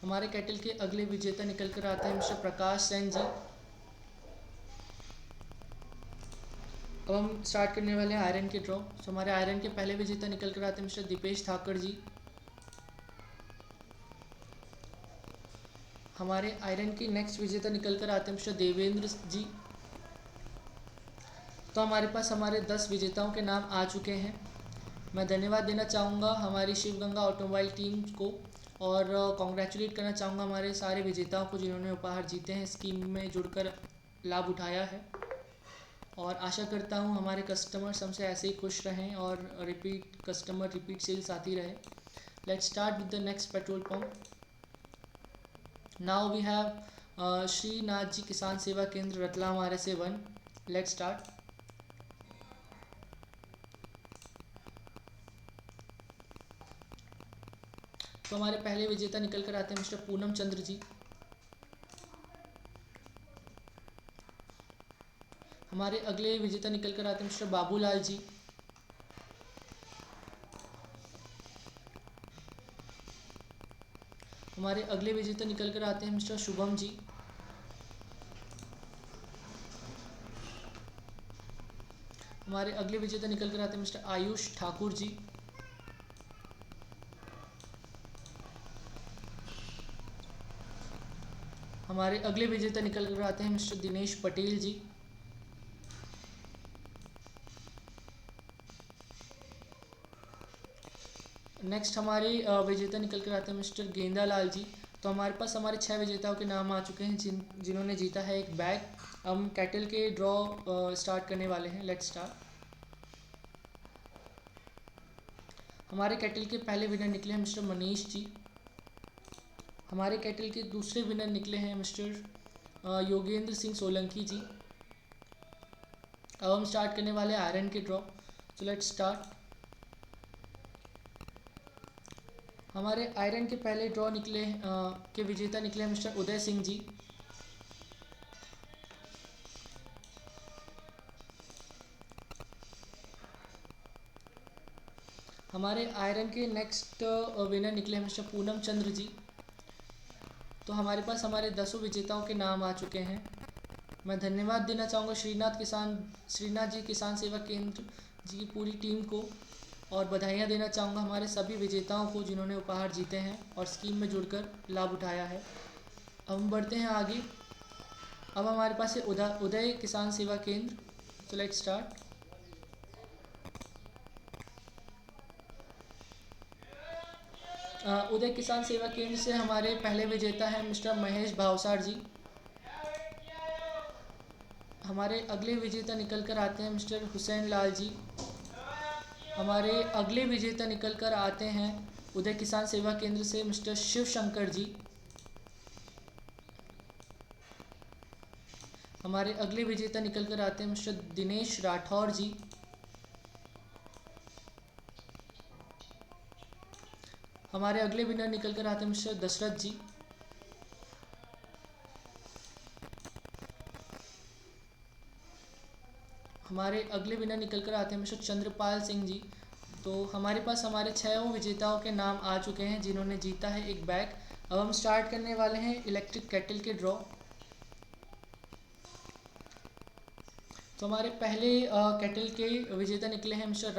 हमारे कैटल के अगले विजेता निकल कर आते हैं मिस्टर प्रकाश सेन जी। अब हम स्टार्ट करने वाले हैं आयरन के ड्रॉ। सो हमारे आयरन के पहले विजेता निकल कर आते हैं मिस्टर दीपेश ठाकर जी। हमारे आयरन के नेक्स्ट विजेता निकल कर आते हैं मिस्टर देवेंद्र जी। तो हमारे पास हमारे 10 विजेताओं के नाम आ चुके हैं। मैं धन्यवाद देना चाहूँगा हमारी शिव गंगा ऑटोमोबाइल टीम को और कॉन्ग्रेचुलेट करना चाहूँगा हमारे सारे विजेताओं को जिन्होंने उपहार जीते हैं, स्कीम में जुड़कर लाभ उठाया है। और आशा करता हूँ हमारे कस्टमर्स हमसे ऐसे ही खुश रहें और रिपीट सेल्स आती रहे। Let's start with the next petrol pump. Now we have Shrinath ji Kisan Seva Kendra Ratlam RSA 1। Let's start. तो हमारे पहले विजेता निकल कर आते हैं मिस्टर पूनम चंद्र जी। हमारे अगले विजेता निकल कर आते हैं मिस्टर बाबूलाल जी। हमारे अगले विजेता निकल कर आते हैं मिस्टर शुभम जी। हमारे अगले विजेता निकल कर आते हैं मिस्टर आयुष ठाकुर जी। हमारे अगले विजेता निकल कर आते हैं मिस्टर दिनेश पटेल जी। नेक्स्ट हमारे विजेता निकल कर आते हैं मिस्टर गेंदा लाल जी। तो हमारे पास हमारे 6 विजेताओं के नाम आ चुके हैं जिन्होंने जीता है एक बैग। हम कैटल के ड्रॉ स्टार्ट करने वाले हैं। Let's start. हमारे कैटल के पहले विनर निकले हैं मिस्टर मनीष जी। हमारे कैटल के दूसरे विनर निकले हैं मिस्टर योगेंद्र सिंह सोलंकी जी। अब हम स्टार्ट करने वाले हैं आयरन के ड्रॉ। So let's start. हमारे आयरन के पहले ड्रॉ के विजेता निकले हैं मिस्टर उदय सिंह जी। हमारे आयरन के नेक्स्ट विनर निकले हैं मिस्टर पूनम चंद्र जी। तो हमारे पास हमारे 10 विजेताओं के नाम आ चुके हैं। मैं धन्यवाद देना चाहूँगा श्रीनाथ जी किसान सेवा केंद्र जी की पूरी टीम को और बधाइयाँ देना चाहूँगा हमारे सभी विजेताओं को जिन्होंने उपहार जीते हैं और स्कीम में जुड़कर लाभ उठाया है। अब हम बढ़ते हैं आगे। अब हमारे पास है उदय किसान सेवा केंद्र। तो लेट्स स्टार्ट। उदय किसान सेवा केंद्र से हमारे पहले विजेता हैं मिस्टर महेश भावसार जी। हमारे अगले विजेता निकल कर आते हैं मिस्टर हुसैन लाल जी। हमारे अगले विजेता निकल कर आते हैं उदय किसान सेवा केंद्र से मिस्टर शिव शंकर जी। हमारे अगले विजेता निकल कर आते हैं मिस्टर दिनेश राठौर जी। हमारे अगले विनर निकल कर आते हैं मिस्टर दशरथ जी। हमारे अगले विनर निकल कर आते हैं मिस्टर चंद्रपाल सिंह जी। तो हमारे पास हमारे 6 विजेताओं के नाम आ चुके हैं जिन्होंने जीता है एक बैग। अब हम स्टार्ट करने वाले हैं इलेक्ट्रिक केटल के ड्रॉ। तो हमारे पहले केटल के विजेता निकले हैं मिस्टर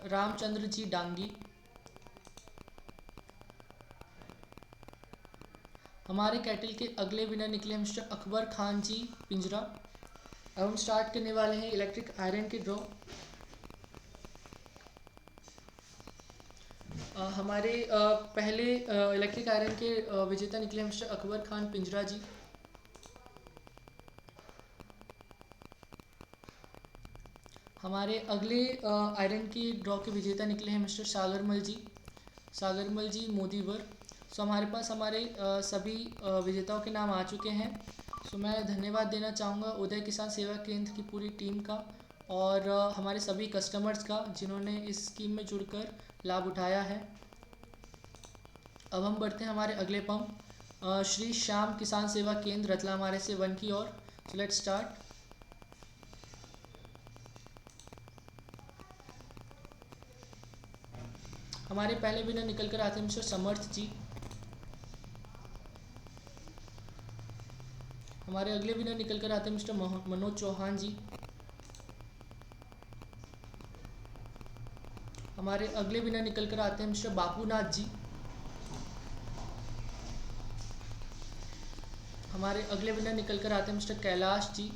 रामचंद्र जी डांगी। हमारे केटल के अगले विनर निकले हैं मिस्टर अकबर खान जी पिंजरा। अब हम स्टार्ट करने वाले हैं इलेक्ट्रिक आयरन के ड्रॉ। हमारे पहले इलेक्ट्रिक आयरन के विजेता निकले हैं मिस्टर अकबर खान पिंजरा जी। हमारे अगले आयरन की ड्रॉ के विजेता निकले हैं मिस्टर सागरमल जी मोदीवर। सो हमारे पास हमारे सभी विजेताओं के नाम आ चुके हैं। सो मैं धन्यवाद देना चाहूँगा उदय किसान सेवा केंद्र की पूरी टीम का और हमारे सभी कस्टमर्स का जिन्होंने इस स्कीम में जुड़कर लाभ उठाया है। अब हम बढ़ते हैं हमारे अगले पंप श्री श्याम किसान सेवा केंद्र रतलाम RSA 1 की ओर। सो लेट्स स्टार्ट। हमारे पहले विनर निकल कर आते हैं मिस्टर समर्थ जी। हमारे अगले विनर निकल कर आते हैं मिस्टर मनोज चौहान जी। हमारे अगले विनर निकल कर आते हैं मिस्टर बापूनाथ जी। हमारे अगले विनर निकल कर आते हैं मिस्टर कैलाश जी।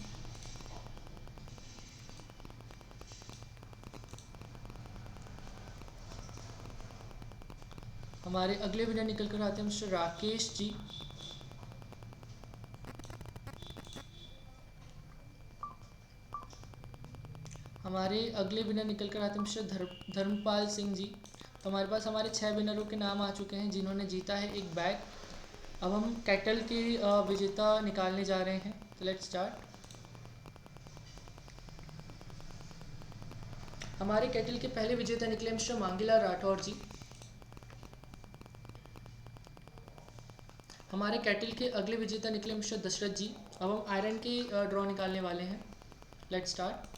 हमारे अगले विनर निकल कर आते हैं मिस्टर राकेश जी। हमारे अगले विनर निकल कर आते हैं मिस्टर धर्मपाल सिंह जी। तो हमारे पास हमारे 6 विनरों के नाम आ चुके हैं जिन्होंने जीता है एक बैग। अब हम कैटल के विजेता निकालने जा रहे हैं। तो लेट्स स्टार्ट। हमारे कैटल के पहले विजेता निकले मिस्टर मांगीलाल राठौर जी। हमारे कैटल के अगले विजेता निकले मिस्टर दशरथ जी। अब हम आयरन के ड्रॉ निकालने वाले हैं। Let's start.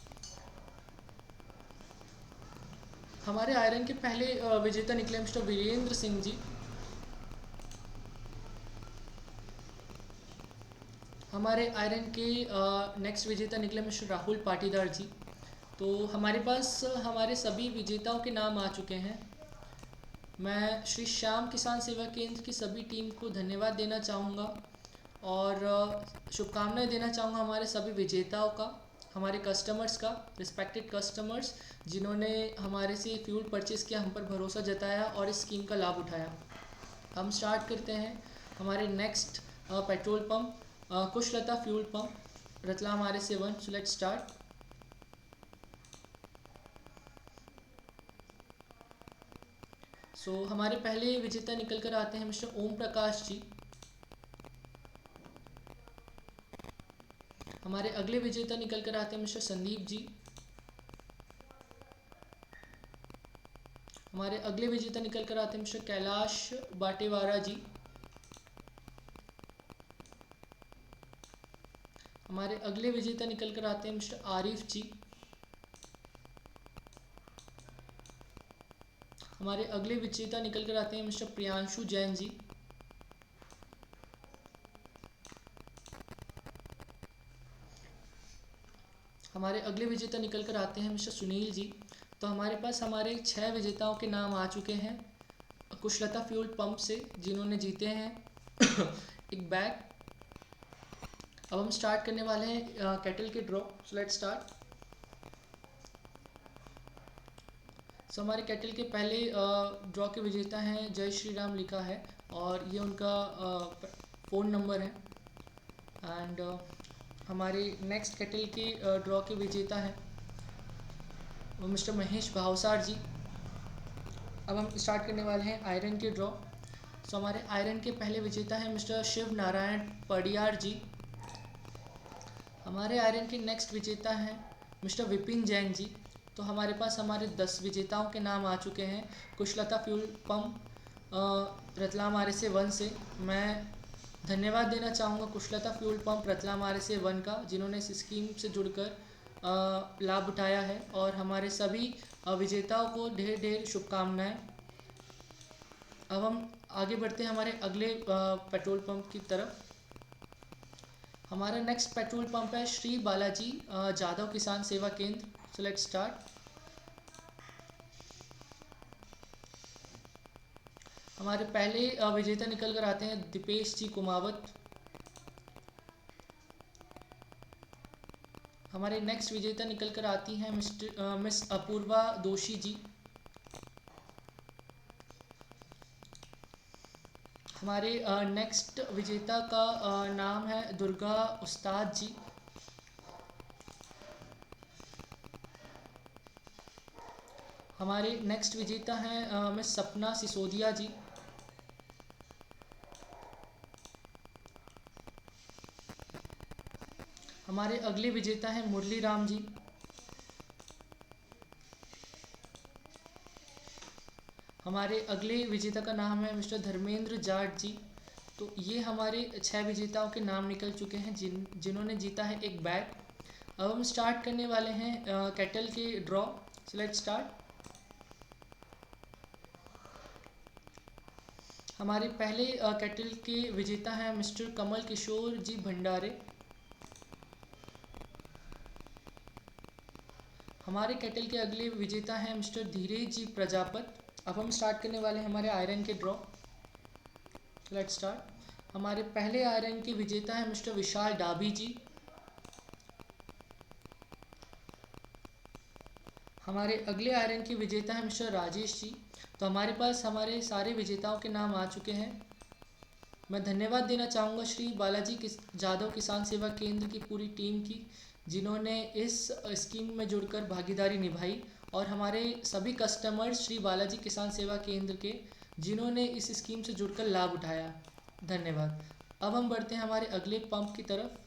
हमारे आयरन के पहले विजेता निकले मिस्टर वीरेंद्र सिंह जी। हमारे आयरन के नेक्स्ट विजेता निकले मिस्टर राहुल पाटीदार जी। तो हमारे पास हमारे सभी विजेताओं के नाम आ चुके हैं। मैं श्री श्याम किसान सेवा केंद्र की सभी टीम को धन्यवाद देना चाहूँगा और शुभकामनाएं देना चाहूँगा हमारे सभी विजेताओं का, हमारे कस्टमर्स का, रिस्पेक्टेड कस्टमर्स जिन्होंने हमारे से फ्यूल परचेज़ किया, हम पर भरोसा जताया और इस स्कीम का लाभ उठाया। हम स्टार्ट करते हैं हमारे next petrol pump Kushalta fuel pump Ratlam RSA 1। So let's start. So हमारे पहले विजेता निकल कर आते हैं मिस्टर ओम प्रकाश जी। हमारे अगले विजेता निकल कर आते हैं मिस्टर संदीप जी। हमारे अगले विजेता निकल कर आते हैं मिस्टर कैलाश बाटेवारा जी। हमारे अगले विजेता निकल कर आते हैं मिस्टर आरिफ जी। हमारे अगले विजेता निकल कर आते हैं मिस्टर प्रियांशु जैन जी। हमारे अगले विजेता निकल कर आते हैं मिस्टर सुनील जी। तो हमारे पास हमारे 6 विजेताओं के नाम आ चुके हैं कुशलता फ्यूल पंप से जिन्होंने जीते हैं एक बैग। अब हम स्टार्ट करने वाले हैं कैटल के draw. So let's start. So हमारे कैटल के पहले ड्रॉ के विजेता हैं जय श्री राम लिखा है और ये उनका फ़ोन नंबर है। एंड हमारे नेक्स्ट कैटल के ड्रॉ के विजेता हैं वो मिस्टर महेश भावसार जी। अब हम स्टार्ट करने वाले हैं आयरन के ड्रॉ। सो हमारे आयरन के पहले विजेता हैं मिस्टर शिव नारायण पडियार जी। हमारे आयरन के नेक्स्ट विजेता हैं मिस्टर विपिन जैन जी। तो हमारे पास हमारे 10 विजेताओं के नाम आ चुके हैं कुशलता फ्यूल पंप रतलाम RSA 1 से। मैं धन्यवाद देना चाहूँगा कुशलता फ्यूल पंप रतलाम RSA 1 का जिन्होंने इस स्कीम से जुड़कर लाभ उठाया है और हमारे सभी विजेताओं को ढेर ढेर शुभकामनाएं। अब हम आगे बढ़ते हैं हमारे अगले पेट्रोल पंप की तरफ। हमारा नेक्स्ट पेट्रोल पंप है श्री बालाजी जाधव किसान सेवा केंद्र। सो लेट्स स्टार्ट। हमारे पहले विजेता निकल कर आते हैं दीपेश जी कुमावत। हमारे नेक्स्ट विजेता निकल कर आती हैं मिस अपूर्वा दोषी जी। हमारे नेक्स्ट विजेता का नाम है दुर्गा उस्ताद जी। हमारे नेक्स्ट विजेता हैं मिस सपना सिसोदिया जी। हमारे अगले विजेता हैं मुरली राम जी। हमारे अगले विजेता का नाम है मिस्टर धर्मेंद्र जाट जी। तो ये हमारे 6 विजेताओं के नाम निकल चुके हैं जिन्होंने जीता है एक बैग। अब हम स्टार्ट करने वाले हैं कैटल के ड्रॉ। So let's start. हमारे पहले कैटल के विजेता हैं मिस्टर कमल किशोर जी भंडारे। हमारे कैटल के अगले विजेता हैं मिस्टर धीरेज जी प्रजापत। अब हम स्टार्ट करने वाले हैं हमारे आयरन के ड्रॉ। Let's start. हमारे पहले आयरन के विजेता हैं मिस्टर विशाल डाभी जी। हमारे अगले आयरन के विजेता हैं मिस्टर राजेश जी। तो हमारे पास हमारे सारे विजेताओं के नाम आ चुके हैं। मैं धन्यवाद देना चाहूँगा श्री बालाजी जादव किसान सेवा केंद्र की पूरी टीम की, जिन्होंने इस स्कीम में जुड़कर भागीदारी निभाई, और हमारे सभी कस्टमर्स श्री बालाजी किसान सेवा केंद्र के, जिन्होंने इस स्कीम से जुड़कर लाभ उठाया। धन्यवाद। अब हम बढ़ते हैं हमारे अगले पंप की तरफ,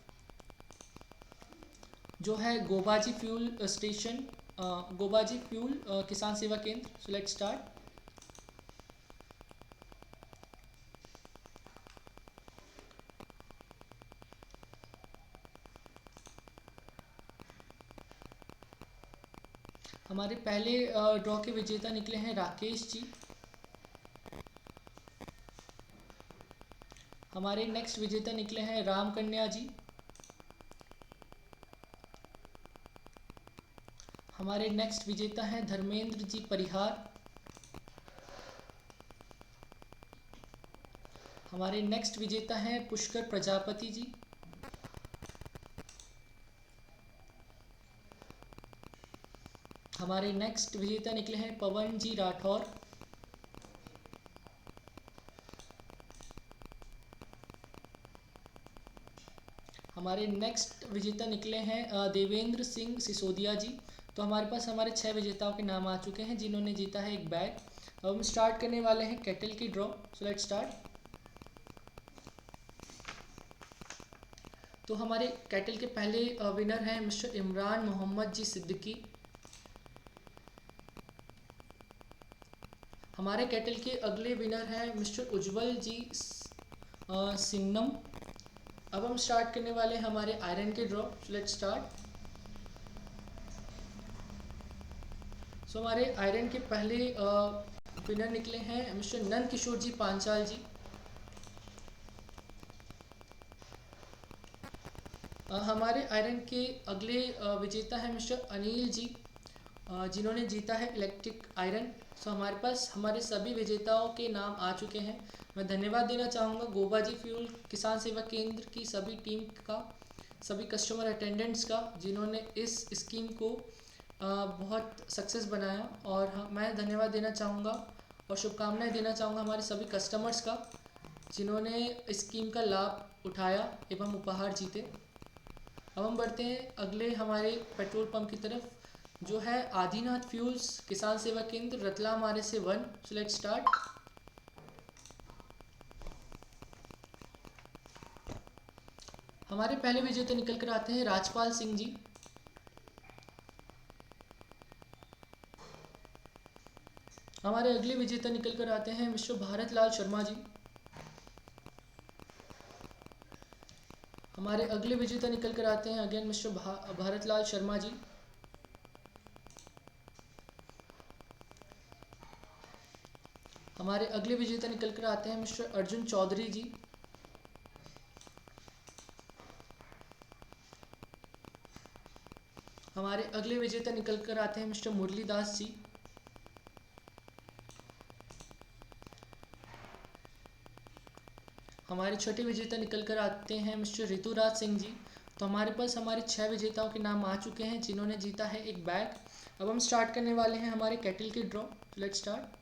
जो है गोबाजी फ्यूल स्टेशन, गोबाजी फ्यूल किसान सेवा केंद्र। सो लेट्स स्टार्ट। हमारे पहले ड्रॉ के विजेता निकले हैं राकेश जी। हमारे नेक्स्ट विजेता निकले हैं राम कन्या जी। हमारे नेक्स्ट विजेता हैं धर्मेंद्र जी परिहार। हमारे नेक्स्ट विजेता हैं पुष्कर प्रजापति जी। हमारे नेक्स्ट विजेता निकले हैं पवन जी राठौर। हमारे नेक्स्ट विजेता निकले हैं देवेंद्र सिंह सिसोदिया जी। तो हमारे पास हमारे 6 विजेताओं के नाम आ चुके हैं, जिन्होंने जीता है एक बैग। अब हम स्टार्ट करने वाले हैं कैटल की ड्रॉ। So let's start. तो हमारे कैटल के पहले विनर हैं मिस्टर इमरान मोहम्मद जी सिद्दीकी। हमारे कैटल के अगले विनर हैं मिस्टर उज्जवल जी सिंगनम। अब हम स्टार्ट करने वाले हैं हमारे आयरन के ड्रॉ। Let's start. सो हमारे आयरन के पहले विनर निकले हैं मिस्टर नंद किशोर जी पांचाल जी। हमारे आयरन के अगले विजेता हैं मिस्टर अनिल जी, जिन्होंने जीता है इलेक्ट्रिक आयरन। सो हमारे पास हमारे सभी विजेताओं के नाम आ चुके हैं। मैं धन्यवाद देना चाहूँगा गोबाजी फ्यूल किसान सेवा केंद्र की सभी टीम का, सभी कस्टमर अटेंडेंट्स का, जिन्होंने इस स्कीम को बहुत सक्सेस बनाया। और मैं धन्यवाद देना चाहूँगा और शुभकामनाएं देना चाहूँगा हमारे सभी कस्टमर्स का, जिन्होंने इस स्कीम का लाभ उठाया एवं उपहार जीते। अब हम बढ़ते हैं अगले हमारे पेट्रोल पंप की तरफ, जो है आदिनाथ फ्यूल्स किसान Seva Kendra Ratlam RSA 1। So let's start. हमारे पहले विजेता निकल कर आते हैं राजपाल सिंह जी। हमारे अगले विजेता निकल कर आते हैं मिस्टर भारत लाल शर्मा जी। हमारे अगले विजेता निकल कर आते हैं अगेन मिस्टर भारत लाल शर्मा जी। हमारे अगले विजेता निकल कर आते हैं मिस्टर अर्जुन चौधरी जी। हमारे अगले विजेता निकल कर आते हैं मिस्टर मुरलीदास जी। हमारे छठे विजेता निकल कर आते हैं मिस्टर ऋतुराज सिंह जी। तो हमारे पास हमारे 6 विजेताओं के नाम आ चुके हैं, जिन्होंने जीता है एक बैग। अब हम स्टार्ट करने वाले हैं हमारे कैटल की ड्रॉ। Let's start.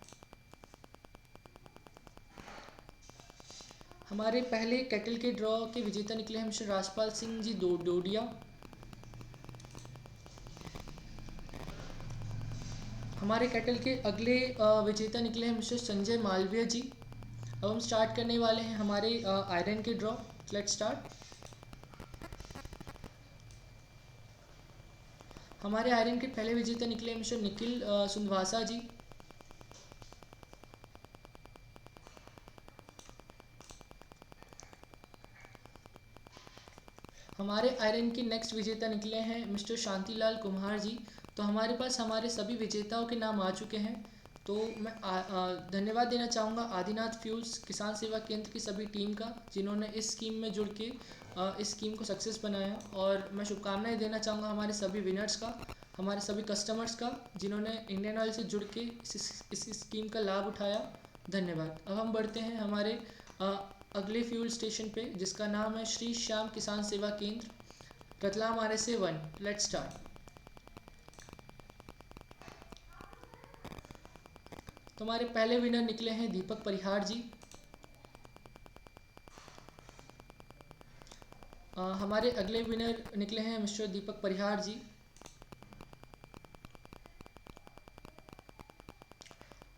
हमारे पहले कैटल के ड्रॉ के विजेता निकले हैं मिस्टर राजपाल सिंह जी डोडिया। हमारे कैटल के अगले विजेता निकले हैं मिस्टर संजय मालवीय जी। अब हम स्टार्ट करने वाले हैं हमारे आयरन के ड्रॉ। Let's start. हमारे आयरन के पहले विजेता निकले मिस्टर निखिल सुंदवासा जी। हमारे आयरन के नेक्स्ट विजेता निकले हैं मिस्टर शांतिलाल कुम्हार जी। तो हमारे पास हमारे सभी विजेताओं के नाम आ चुके हैं। तो मैं धन्यवाद देना चाहूँगा आदिनाथ फ्यूल्स किसान सेवा केंद्र की सभी टीम का, जिन्होंने इस स्कीम में जुड़ के इस स्कीम को सक्सेस बनाया। और मैं शुभकामनाएं देना चाहूँगा हमारे सभी विनर्स का, हमारे सभी कस्टमर्स का, जिन्होंने इंडियन ऑयल से जुड़ के इस स्कीम का लाभ उठाया। धन्यवाद। अब हम बढ़ते हैं हमारे अगले फ्यूल स्टेशन पे, जिसका नाम है श्री श्याम किसान Seva Kendra, Ratlam RSA 1। Let's start. तो हमारे पहले विनर निकले हैं दीपक परिहार जी। हमारे अगले विनर निकले हैं मिस्टर दीपक परिहार जी।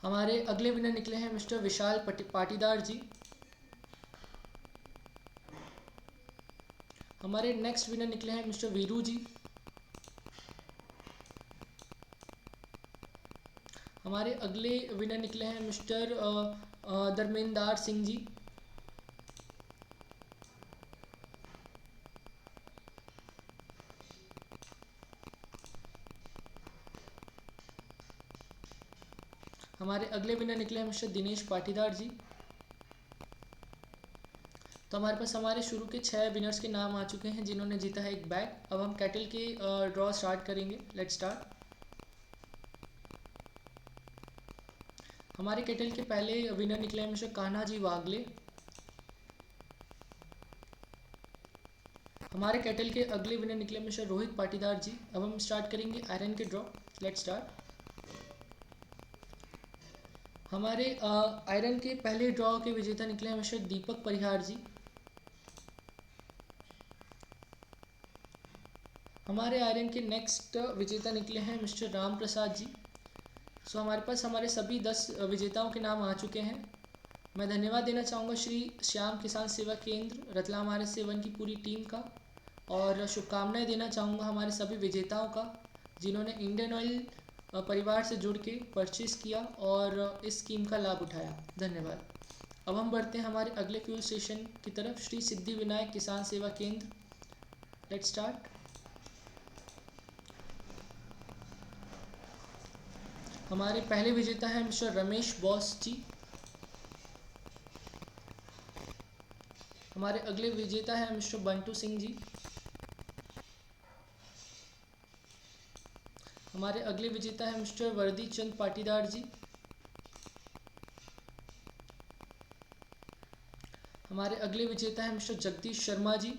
हमारे अगले विनर निकले हैं मिस्टर विशाल पाटीदार जी। हमारे नेक्स्ट विनर निकले हैं मिस्टर वीरू जी। हमारे अगले विनर निकले हैं मिस्टर धर्मेंद्र सिंह जी। हमारे अगले विनर निकले हैं मिस्टर दिनेश पाटीदार जी। तो हमारे पास हमारे शुरू के 6 विनर्स के नाम आ चुके हैं, जिन्होंने जीता है एक बैग। अब हम कैटल के ड्रॉ स्टार्ट करेंगे। Let's start. हमारे कैटल के पहले विनर निकले हैं मिस्टर कान्हा जी वागले। हमारे कैटल के अगले विनर निकले मिस्टर रोहित पाटीदार जी। अब हम स्टार्ट करेंगे आयरन के ड्रॉ। Let's start. हमारे आयरन के पहले ड्रॉ के विजेता निकले हैं मिस्टर दीपक परिहार जी। हमारे आयरन के नेक्स्ट विजेता निकले हैं मिस्टर राम प्रसाद जी। सो हमारे पास हमारे सभी 10 विजेताओं के नाम आ चुके हैं। मैं धन्यवाद देना चाहूँगा श्री श्याम किसान सेवा केंद्र रतलाम RSA 1 की पूरी टीम का, और शुभकामनाएं देना चाहूँगा हमारे सभी विजेताओं का, जिन्होंने इंडियन ऑयल परिवार से जुड़ के परचेज़ किया और इस स्कीम का लाभ उठाया। धन्यवाद। अब हम बढ़ते हैं हमारे अगले फ्यूल स्टेशन की तरफ, श्री सिद्धि विनायक किसान सेवा केंद्र। Let's start. हमारे पहले विजेता है मिस्टर रमेश बॉस जी। हमारे अगले विजेता है मिस्टर बंटू सिंह जी। हमारे अगले विजेता है मिस्टर वर्दी चंद पाटीदार जी। हमारे अगले विजेता है मिस्टर जगदीश शर्मा जी।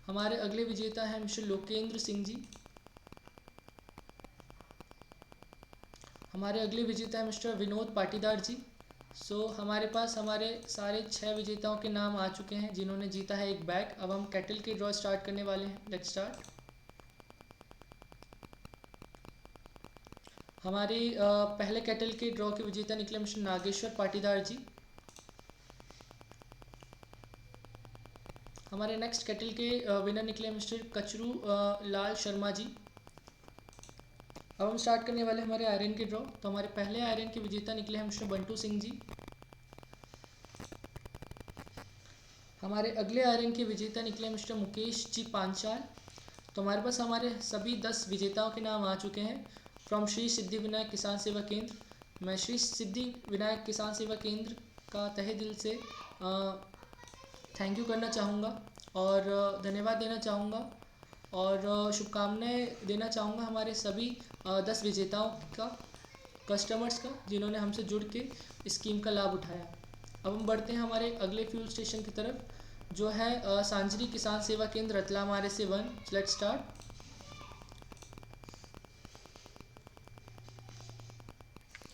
हमारे अगले विजेता है मिस्टर लोकेंद्र सिंह जी। हमारे अगले विजेता है मिस्टर विनोद पाटीदार जी। सो हमारे पास हमारे सारे 6 विजेताओं के नाम आ चुके हैं, जिन्होंने जीता है एक बैग। अब हम कैटल के ड्रॉ स्टार्ट करने वाले हैं। Let's start. हमारे पहले कैटल के ड्रॉ के विजेता निकले मिस्टर नागेश्वर पाटीदार जी। हमारे नेक्स्ट कैटल के विनर निकले मिस्टर कचरू लाल शर्मा जी। अब हम स्टार्ट करने वाले हमारे आयरन के ड्रॉ। तो हमारे पहले आयरन के विजेता निकले हैं मिस्टर बंटू सिंह जी। हमारे अगले आयरन के विजेता निकले मिस्टर मुकेश जी पांचाल। तो हमारे पास हमारे सभी 10 विजेताओं के नाम आ चुके हैं फ्रॉम श्री सिद्धि विनायक किसान सेवा केंद्र। मैं श्री सिद्धि विनायक किसान सेवा केंद्र का तहे दिल से थैंक यू करना चाहूँगा और धन्यवाद देना चाहूँगा और शुभकामनाएं देना चाहूँगा हमारे सभी 10 विजेताओं का, कस्टमर्स का, जिन्होंने हमसे जुड़ के इस स्कीम का लाभ उठाया। अब हम बढ़ते हैं हमारे अगले फ्यूल स्टेशन की तरफ, जो है सांजरी किसान Seva Kendra Ratlam RSA 1। Let's start.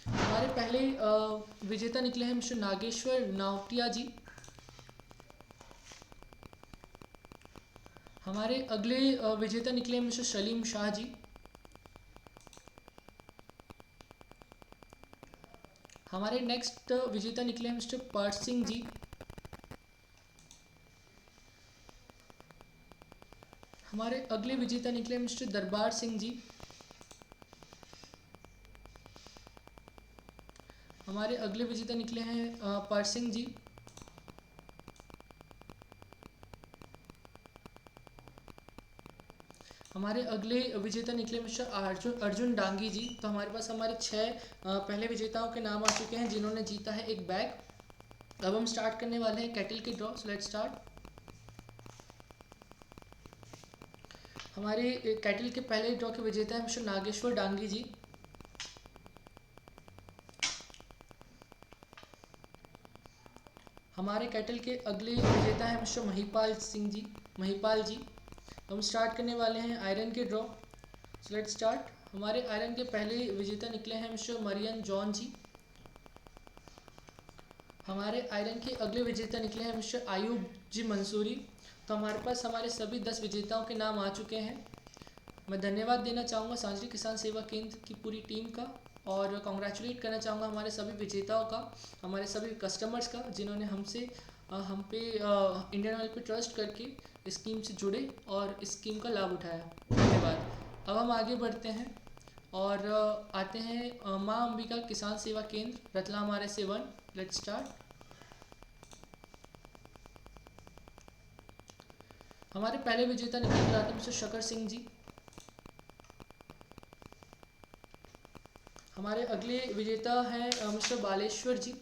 हमारे पहले विजेता निकले हैं मिस्टर नागेश्वर नावटिया जी। हमारे अगले विजेता निकले हैं मिस्टर सलीम शाह जी। हमारे नेक्स्ट विजेता निकले हैं मिस्टर पार सिंह जी। हमारे अगले विजेता निकले मिस्टर दरबार सिंह जी। हमारे अगले विजेता निकले हैं पार सिंह जी। हमारे अगले विजेता निकले मिस्टर अर्जुन डांगी जी। तो हमारे पास हमारे 6 पहले विजेताओं के नाम आ चुके हैं जिन्होंने जीता है एक बैग। अब हम स्टार्ट करने वाले हैं कैटल की ड्रॉ। So let's start. हमारे कैटल के पहले ड्रॉ के विजेता है मिस्टर नागेश्वर डांगी जी। हमारे कैटल के अगले विजेता है मिस्टर महिपाल जी। हम स्टार्ट करने वाले हैं आयरन के ड्रॉ। So let's start. हमारे आयरन के पहले विजेता निकले हैं मिस्टर मरियन जॉन जी। हमारे आयरन के अगले विजेता निकले हैं मिस्टर आयूब जी मंसूरी। तो हमारे पास हमारे सभी 10 विजेताओं के नाम आ चुके हैं। मैं धन्यवाद देना चाहूँगा सांची किसान सेवा केंद्र की पूरी टीम का, और कॉन्ग्रेचुलेट करना चाहूँगा हमारे सभी विजेताओं का, हमारे सभी कस्टमर्स का जिन्होंने हम पे इंडियन ऑयल पे ट्रस्ट करके इस स्कीम से जुड़े और इस स्कीम का लाभ उठाया। धन्यवाद। अब हम आगे बढ़ते हैं और आते हैं माँ अंबिका किसान Seva Kendra Ratlam RSA 1। Let's start. हमारे पहले विजेता निकल जाते हैं मिस्टर शकर सिंह जी। हमारे अगले विजेता हैं मिस्टर बालेश्वर जी।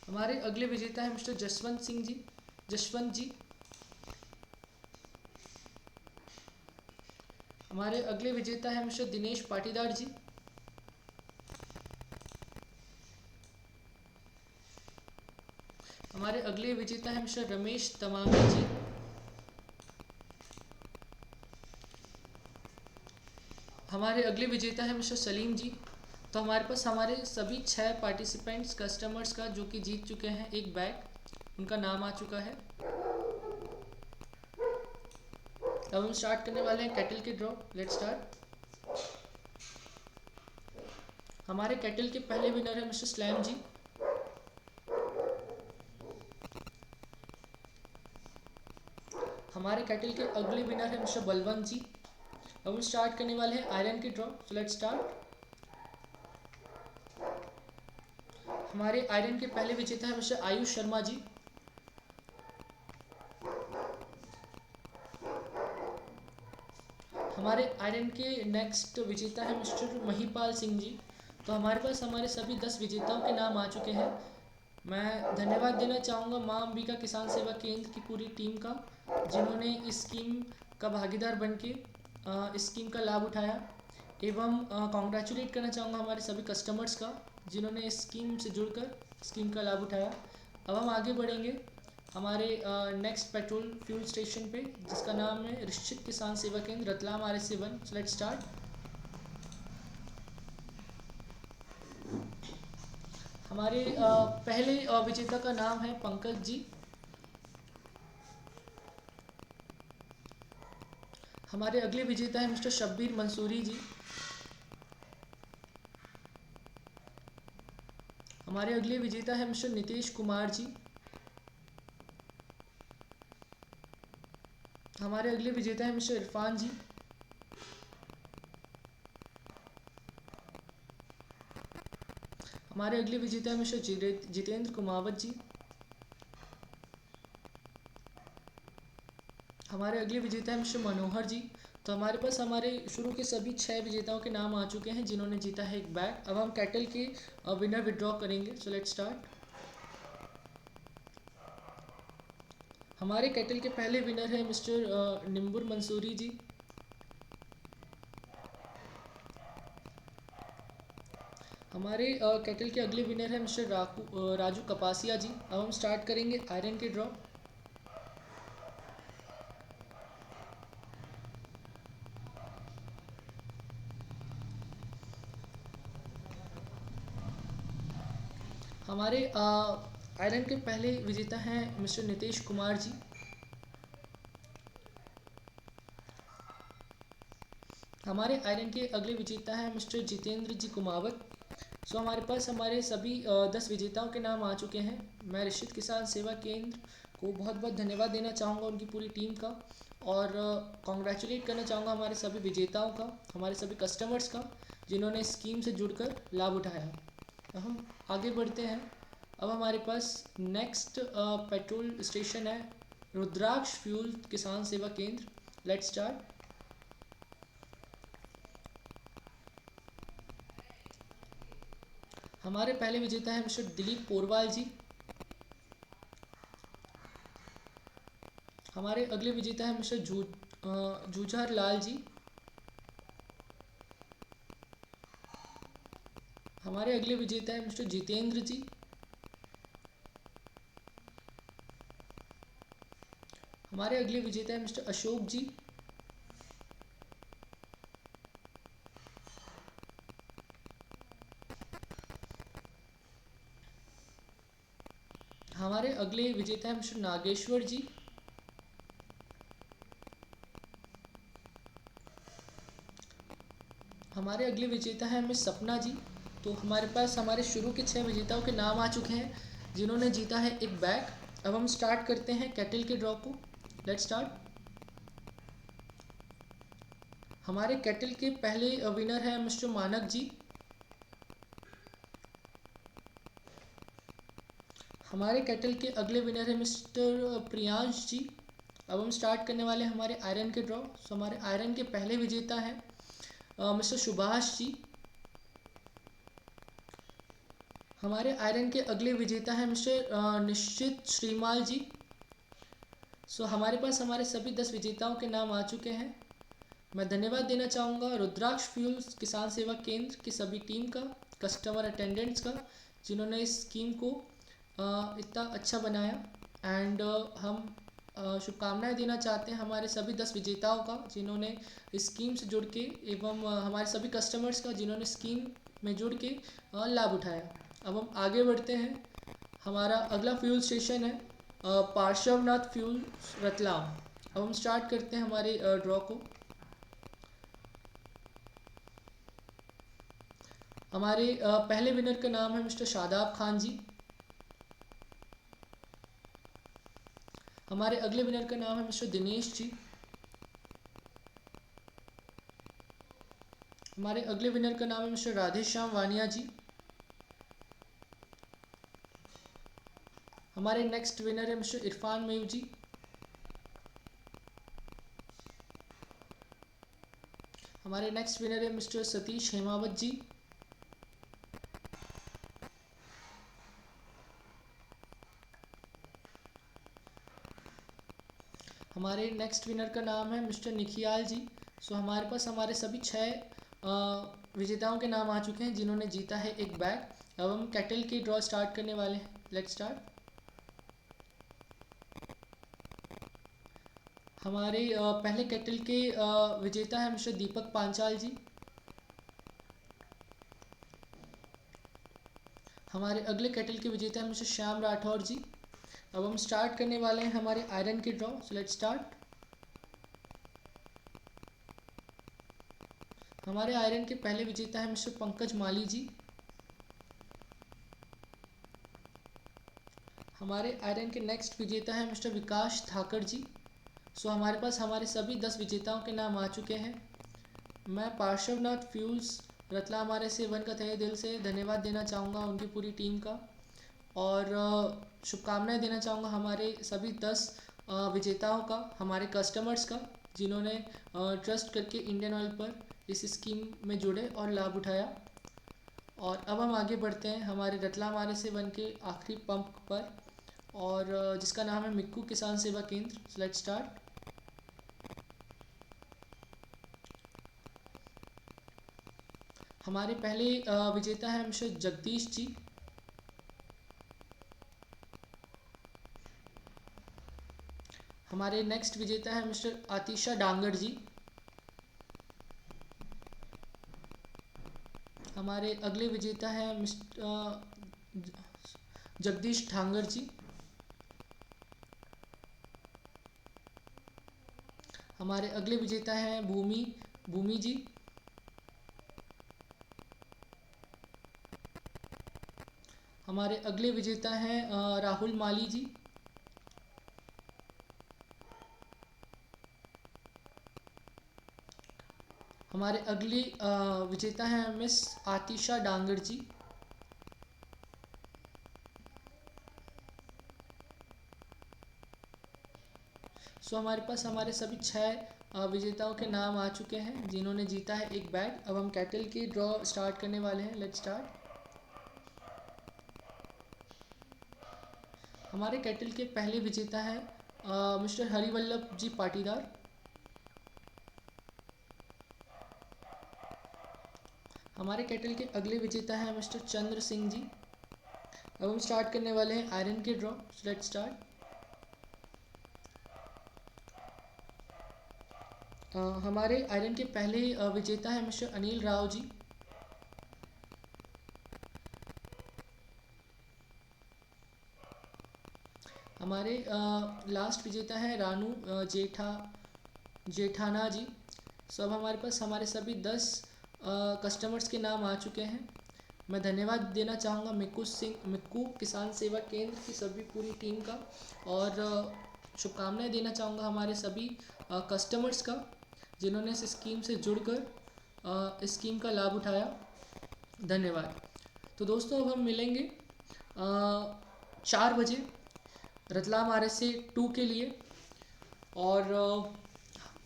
हमारे अगले विजेता हैं मिस्टर जसवंत जी। हमारे अगले विजेता हैं मिस्टर दिनेश पाटीदार जी। हमारे अगले विजेता हैं मिस्टर रमेश तमामी जी। हमारे अगले विजेता है मिस्टर सलीम जी। तो हमारे पास हमारे सभी 6 पार्टिसिपेंट्स कस्टमर्स का जो कि जीत चुके हैं एक बैग, उनका नाम आ चुका है। अब हम स्टार्ट करने वाले हैं कैटल की ड्रॉ। Let's start. हमारे कैटल के पहले विनर है मिस्टर स्लैम जी। हमारे कैटल के अगले विनर है मिस्टर बलवंत जी। अब हम स्टार्ट करने वाले हैं आयरन की ड्रॉ। So let's start. हमारे आयरन के पहले विजेता है मिस्टर आयुष शर्मा जी। हमारे आयरन के नेक्स्ट विजेता है मिस्टर महिपाल सिंह जी। तो हमारे पास हमारे सभी 10 विजेताओं के नाम आ चुके हैं। मैं धन्यवाद देना चाहूँगा माँ अंबिका किसान सेवा केंद्र की पूरी टीम का, जिन्होंने इस स्कीम का भागीदार बनके इस स्कीम का लाभ उठाया, एवं कॉन्ग्रेचुलेट करना चाहूँगा हमारे सभी कस्टमर्स का जिन्होंने इस स्कीम से जुड़कर स्कीम का लाभ उठाया। अब हम आगे बढ़ेंगे हमारे नेक्स्ट पेट्रोल फ्यूल स्टेशन पे, जिसका नाम है ऋषित किसान Seva Kendra Ratlam RSA 1। So let's start. हमारे पहले विजेता का नाम है पंकज जी। हमारे अगले विजेता है मिस्टर शब्बीर मंसूरी जी। हमारे अगले विजेता है मिस्टर नितेश कुमार जी। हमारे अगले विजेता है मिस्टर इरफान जी। हमारे अगले विजेता है मिस्टर जितेंद्र कुमावत जी। हमारे अगले विजेता है मिस्टर मनोहर जी। तो हमारे पास हमारे शुरू के सभी 6 विजेताओं के नाम आ चुके हैं जिन्होंने जीता है एक बैग। अब हम कैटल के विनर विड्रॉ करेंगे। सो लेट्स स्टार्ट। हमारे कैटल के पहले विनर है मिस्टर निम्बुर मंसूरी जी। हमारे कैटल के अगले विनर है मिस्टर राजू कपासिया जी। अब हम स्टार्ट करेंगे आयरन के ड्रॉ। हमारे आयरन के पहले विजेता हैं मिस्टर नितेश कुमार जी। हमारे आयरन के अगले विजेता हैं मिस्टर जितेंद्र जी कुमावत। सो हमारे पास हमारे सभी 10 विजेताओं के नाम आ चुके हैं। मैं ऋषित किसान सेवा केंद्र को बहुत बहुत धन्यवाद देना चाहूँगा उनकी पूरी टीम का, और कॉन्ग्रेचुलेट करना चाहूँगा हमारे सभी विजेताओं का, हमारे सभी कस्टमर्स का जिन्होंने इस स्कीम से जुड़कर लाभ उठाया। हम आगे बढ़ते हैं अब हमारे पास नेक्स्ट पेट्रोल स्टेशन है रुद्राक्ष फ्यूल किसान सेवा केंद्र। Let's start. हमारे पहले विजेता है मिस्टर दिलीप पोरवाल जी। हमारे अगले विजेता है मिस्टर जूझार लाल जी। हमारे अगले विजेता है मिस्टर जितेंद्र जी। हमारे अगले विजेता है मिस्टर अशोक जी। हमारे अगले विजेता है मिस्टर नागेश्वर जी। हमारे अगले विजेता है मिस सपना जी। तो हमारे पास हमारे शुरू के 6 विजेताओं के नाम आ चुके हैं जिन्होंने जीता है एक बैग। अब हम स्टार्ट करते हैं कैटल के ड्रॉ को। Let's start. हमारे कैटल के पहले विनर है मिस्टर मानक जी। हमारे कैटल के अगले विनर है मिस्टर प्रियांश जी। अब हम स्टार्ट करने वाले हैं हमारे आयरन के ड्रॉ। सो हमारे आयरन के पहले विजेता है मिस्टर सुभाष जी। हमारे आयरन के अगले विजेता है मिस्टर निश्चित श्रीमाल जी। सो हमारे पास हमारे सभी 10 विजेताओं के नाम आ चुके हैं। मैं धन्यवाद देना चाहूँगा रुद्राक्ष फ्यूल्स किसान सेवा केंद्र की सभी टीम का, कस्टमर अटेंडेंट्स का, जिन्होंने इस स्कीम को इतना अच्छा बनाया। एंड हम शुभकामनाएं देना चाहते हैं हमारे सभी 10 विजेताओं का जिन्होंने इस स्कीम से जुड़ के, एवं हमारे सभी कस्टमर्स का जिन्होंने स्कीम में जुड़ के लाभ उठाया। अब हम आगे बढ़ते हैं। हमारा अगला फ्यूल स्टेशन है पार्श्वनाथ फ्यूल रतलाम। अब हम स्टार्ट करते हैं हमारे ड्रॉ को। हमारे पहले विनर का नाम है मिस्टर शादाब खान जी। हमारे अगले विनर का नाम है मिस्टर दिनेश जी। हमारे अगले विनर का नाम है मिस्टर राधेश्याम वानिया जी। हमारे नेक्स्ट विनर है मिस्टर इरफान मयूर जी। हमारे नेक्स्ट विनर है मिस्टर सतीश हेमावत जी। हमारे नेक्स्ट विनर का नाम है मिस्टर निखियाल जी। सो हमारे पास हमारे सभी 6 विजेताओं के नाम आ चुके हैं जिन्होंने जीता है एक बैग। अब हम कैटल की ड्रॉ स्टार्ट करने वाले हैं। Let's start. हमारे पहले कैटल के विजेता है मिस्टर दीपक पांचाल जी। हमारे अगले कैटल के विजेता है मिस्टर श्याम राठौर जी। अब हम स्टार्ट करने वाले हैं हमारे आयरन के ड्रॉ। So let's start. हमारे आयरन के पहले विजेता है मिस्टर पंकज माली जी। हमारे आयरन के नेक्स्ट विजेता है मिस्टर विकास धाकड़ जी। सो हमारे पास हमारे सभी 10 विजेताओं के नाम आ चुके हैं। मैं पार्श्वनाथ फ्यूल्स रतलाम हमारे से वन का तहे दिल से धन्यवाद देना चाहूँगा उनकी पूरी टीम का, और शुभकामनाएं देना चाहूँगा हमारे सभी 10 विजेताओं का, हमारे कस्टमर्स का, जिन्होंने ट्रस्ट करके इंडियन ऑयल पर इस स्कीम में जुड़े और लाभ उठाया। और अब हम आगे बढ़ते हैं हमारे रतलाम आर से वन के आखिरी पंप पर, और जिसका नाम है मिक्कू किसान सेवा केंद्र। Let's start. हमारे पहले विजेता है मिस्टर जगदीश जी। हमारे नेक्स्ट विजेता है मिस्टर आतिशा डांगड़ जी। हमारे अगले विजेता है मिस्टर जगदीश ठांगर जी। हमारे अगले विजेता हैं भूमि जी। हमारे अगले विजेता हैं राहुल माली जी। हमारे अगले विजेता हैं मिस आतिशा डांगड़ जी। सो हमारे पास हमारे सभी 6 विजेताओं के नाम आ चुके हैं जिन्होंने जीता है एक बैग। अब हम कैटल की ड्रॉ स्टार्ट करने वाले हैं। Let's start. हमारे कैटल के पहले विजेता है मिस्टर हरिवल्लभ जी पाटीदार। हमारे कैटल के अगले विजेता हैं मिस्टर चंद्र सिंह जी। अब हम स्टार्ट करने वाले हैं आयरन के ड्रॉ। Let's start. हमारे आयरन के पहले विजेता है मिस्टर अनिल राव जी। हमारे लास्ट विजेता है रानू जेठाना जी। सो अब हमारे पास हमारे सभी 10 कस्टमर्स के नाम आ चुके हैं। मैं धन्यवाद देना चाहूँगा मिक्कू किसान सेवा केंद्र की सभी पूरी टीम का, और शुभकामनाएं देना चाहूँगा हमारे सभी कस्टमर्स का जिन्होंने इस स्कीम से जुड़कर इस स्कीम का लाभ उठाया। धन्यवाद। तो दोस्तों अब हम मिलेंगे 4 बजे रतलाम RSA 2 के लिए, और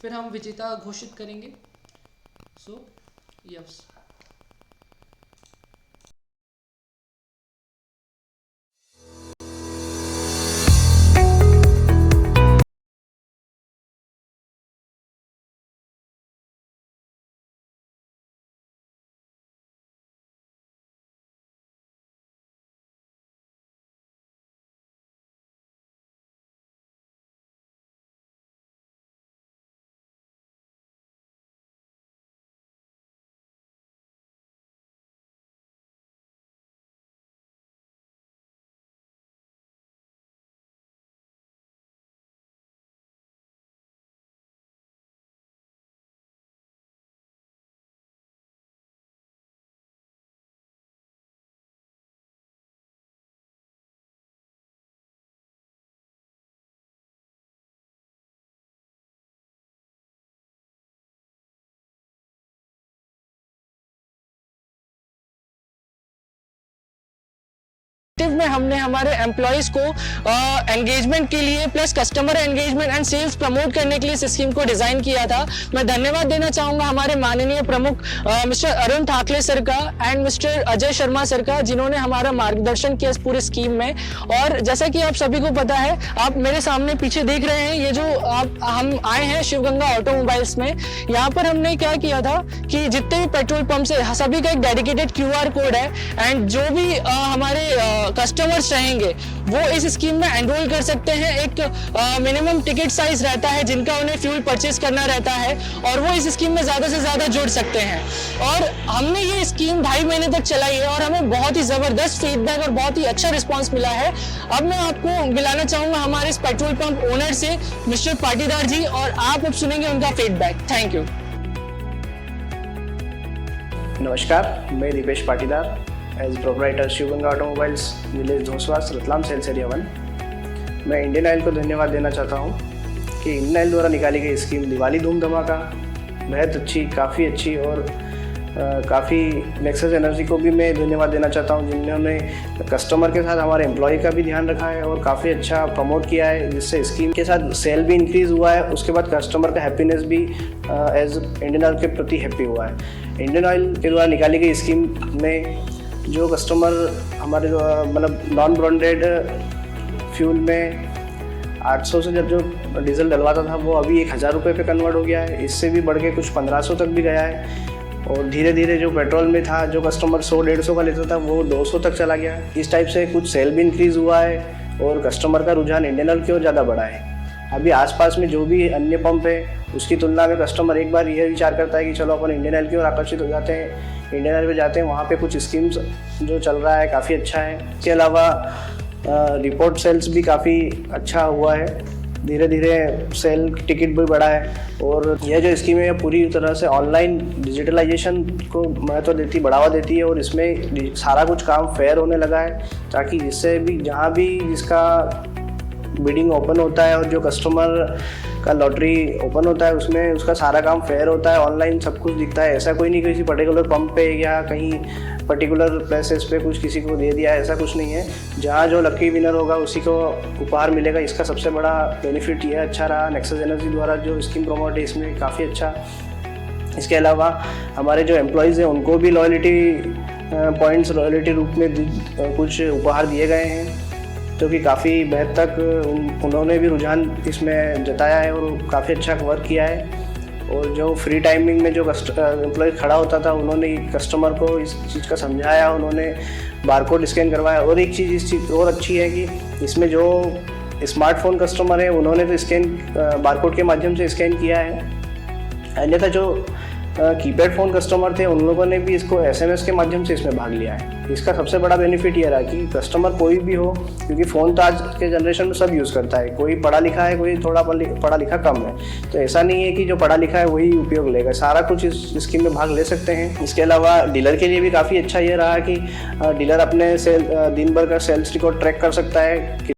फिर हम विजेता घोषित करेंगे। So yes. में हमने हमारे एम्प्लॉयज़ को एंगेजमेंट के लिए plus customer engagement and sales promote करने के लिए इस स्कीम को डिज़ाइन किया था। मैं धन्यवाद देना चाहूँगा हमारे माननीय प्रमुख मिस्टर अरुण ठाकरे सर का and mister Ajay Sharma sir का, जिन्होंने हमारा मार्गदर्शन किया इस पूरी स्कीम में। और जैसा कि आप सभी को पता है, आप मेरे सामने पीछे देख रहे हैं, ये जो हम आए हैं शिवगंगा ऑटोमोबाइल्स में। यहाँ पर हमने क्या किया था कि जितने भी पेट्रोल पंप है सभी का एक डेडिकेटेड QR कोड है, एंड जो भी हमारे कस्टमर्स रहेंगे वो इस स्कीम में एनरोल कर सकते हैं। एक मिनिमम टिकट साइज रहता है जिनका उन्हें फ्यूल परचेज करना रहता है, और वो इस स्कीम में ज़्यादा से ज़्यादा जुड़ सकते हैं। और हमने ये स्कीम 2.5 महीने तक चलाई है और हमें बहुत ही ज़बरदस्त फीडबैक और बहुत ही अच्छा रिस्पॉन्स मिला है। अब मैं आपको मिलाना चाहूँगा हमारे इस पेट्रोल पंप ओनर से मिस्टर पाटीदार जी, और आप अब सुनेंगे उनका फीडबैक। Thank you. नमस्कार, मैं Deepesh Patidar as proprietor Shivganga automobiles village Dhoswas Ratlam sales area 1। मैं इंडियन ऑयल को धन्यवाद देना चाहता हूं कि इंडियन ऑयल द्वारा निकाली गई स्कीम दिवाली धूम धमाका बेहद अच्छी, काफ़ी अच्छी, और काफ़ी नेक्सस एनर्जी को भी मैं धन्यवाद देना चाहता हूं जिन्होंने कस्टमर के साथ हमारे एम्प्लॉय का भी ध्यान रखा है और काफ़ी अच्छा प्रमोट किया है, जिससे स्कीम के साथ सेल भी इंक्रीज़ हुआ है। उसके बाद कस्टमर का हैप्पीनेस भी एज इंडियन ऑयल के प्रति हैप्पी हुआ है। इंडियन ऑयल के द्वारा निकाली गई स्कीम में जो कस्टमर हमारे मतलब नॉन ब्रांडेड फ्यूल में 800 से जब जो डीजल डलवाता था वो अभी 1000 रुपये पे कन्वर्ट हो गया है। इससे भी बढ़ के कुछ 1500 तक भी गया है, और धीरे धीरे जो पेट्रोल में था जो कस्टमर 100-150 का लेता था वो 200 तक चला गया है। इस टाइप से कुछ सेल भी इंक्रीज़ हुआ है और कस्टमर का रुझान इंडियन ऑयल की ओर ज़्यादा बढ़ा है। अभी आसपास में जो भी अन्य पंप है उसकी तुलना में कस्टमर एक बार यह विचार करता है कि चलो अपन इंडियन ऑयल की ओर आकर्षित हो जाते हैं, इंडियन ऑयल पे जाते हैं। वहाँ पे कुछ स्कीम्स जो चल रहा है काफ़ी अच्छा है। इसके अलावा रिपोर्ट सेल्स भी काफ़ी अच्छा हुआ है, धीरे धीरे सेल टिकट भी बढ़ा है। और यह जो स्कीम है पूरी तरह से ऑनलाइन डिजिटलाइजेशन को महत्व देती, बढ़ावा देती है, और इसमें सारा कुछ काम फेयर होने लगा है, ताकि जिससे भी जहाँ भी जिसका बिडिंग ओपन होता है और जो कस्टमर का लॉटरी ओपन होता है, उसमें उसका सारा काम फेयर होता है, ऑनलाइन सब कुछ दिखता है। ऐसा कोई नहीं किसी पर्टिकुलर पंप पे या कहीं पर्टिकुलर प्लेसेस पे कुछ किसी को दे दिया, ऐसा कुछ नहीं है। जहाँ जो लकी विनर होगा उसी को उपहार मिलेगा। इसका सबसे बड़ा बेनिफिट ये अच्छा रहा। नेक्सस एनर्जी द्वारा जो स्कीम प्रमोट है इसमें काफ़ी अच्छा। इसके अलावा हमारे जो एम्प्लॉयज़ हैं उनको भी लॉयल्टी पॉइंट्स रॉयल्टी रूप में कुछ उपहार दिए गए हैं, जो कि काफ़ी बेहद तक उन्होंने भी रुझान इसमें जताया है और काफ़ी अच्छा वर्क किया है। और जो फ्री टाइमिंग में जो एम्प्लॉय खड़ा होता था उन्होंने कस्टमर को इस चीज़ का समझाया, उन्होंने बारकोड स्कैन करवाया। और एक चीज़ इस चीज़ और अच्छी है कि इसमें जो स्मार्टफोन कस्टमर है उन्होंने तो स्कैन बारकोड के माध्यम से स्कैन किया है, अन्यथा जो कीपैड फ़ोन कस्टमर थे उन लोगों ने भी इसको SMS के माध्यम से इसमें भाग लिया है। इसका सबसे बड़ा बेनिफिट ये रहा कि कस्टमर कोई भी हो, क्योंकि फ़ोन तो आज के जनरेशन में सब यूज़ करता है, कोई पढ़ा लिखा है, कोई थोड़ा पढ़ा लिखा कम है, तो ऐसा नहीं है कि जो पढ़ा लिखा है वही उपयोग लेगा, सारा कुछ इस स्कीम में भाग ले सकते हैं। इसके अलावा डीलर के लिए भी काफ़ी अच्छा ये रहा कि डीलर अपने दिन भर का सेल्स रिकॉर्ड ट्रैक कर सकता है।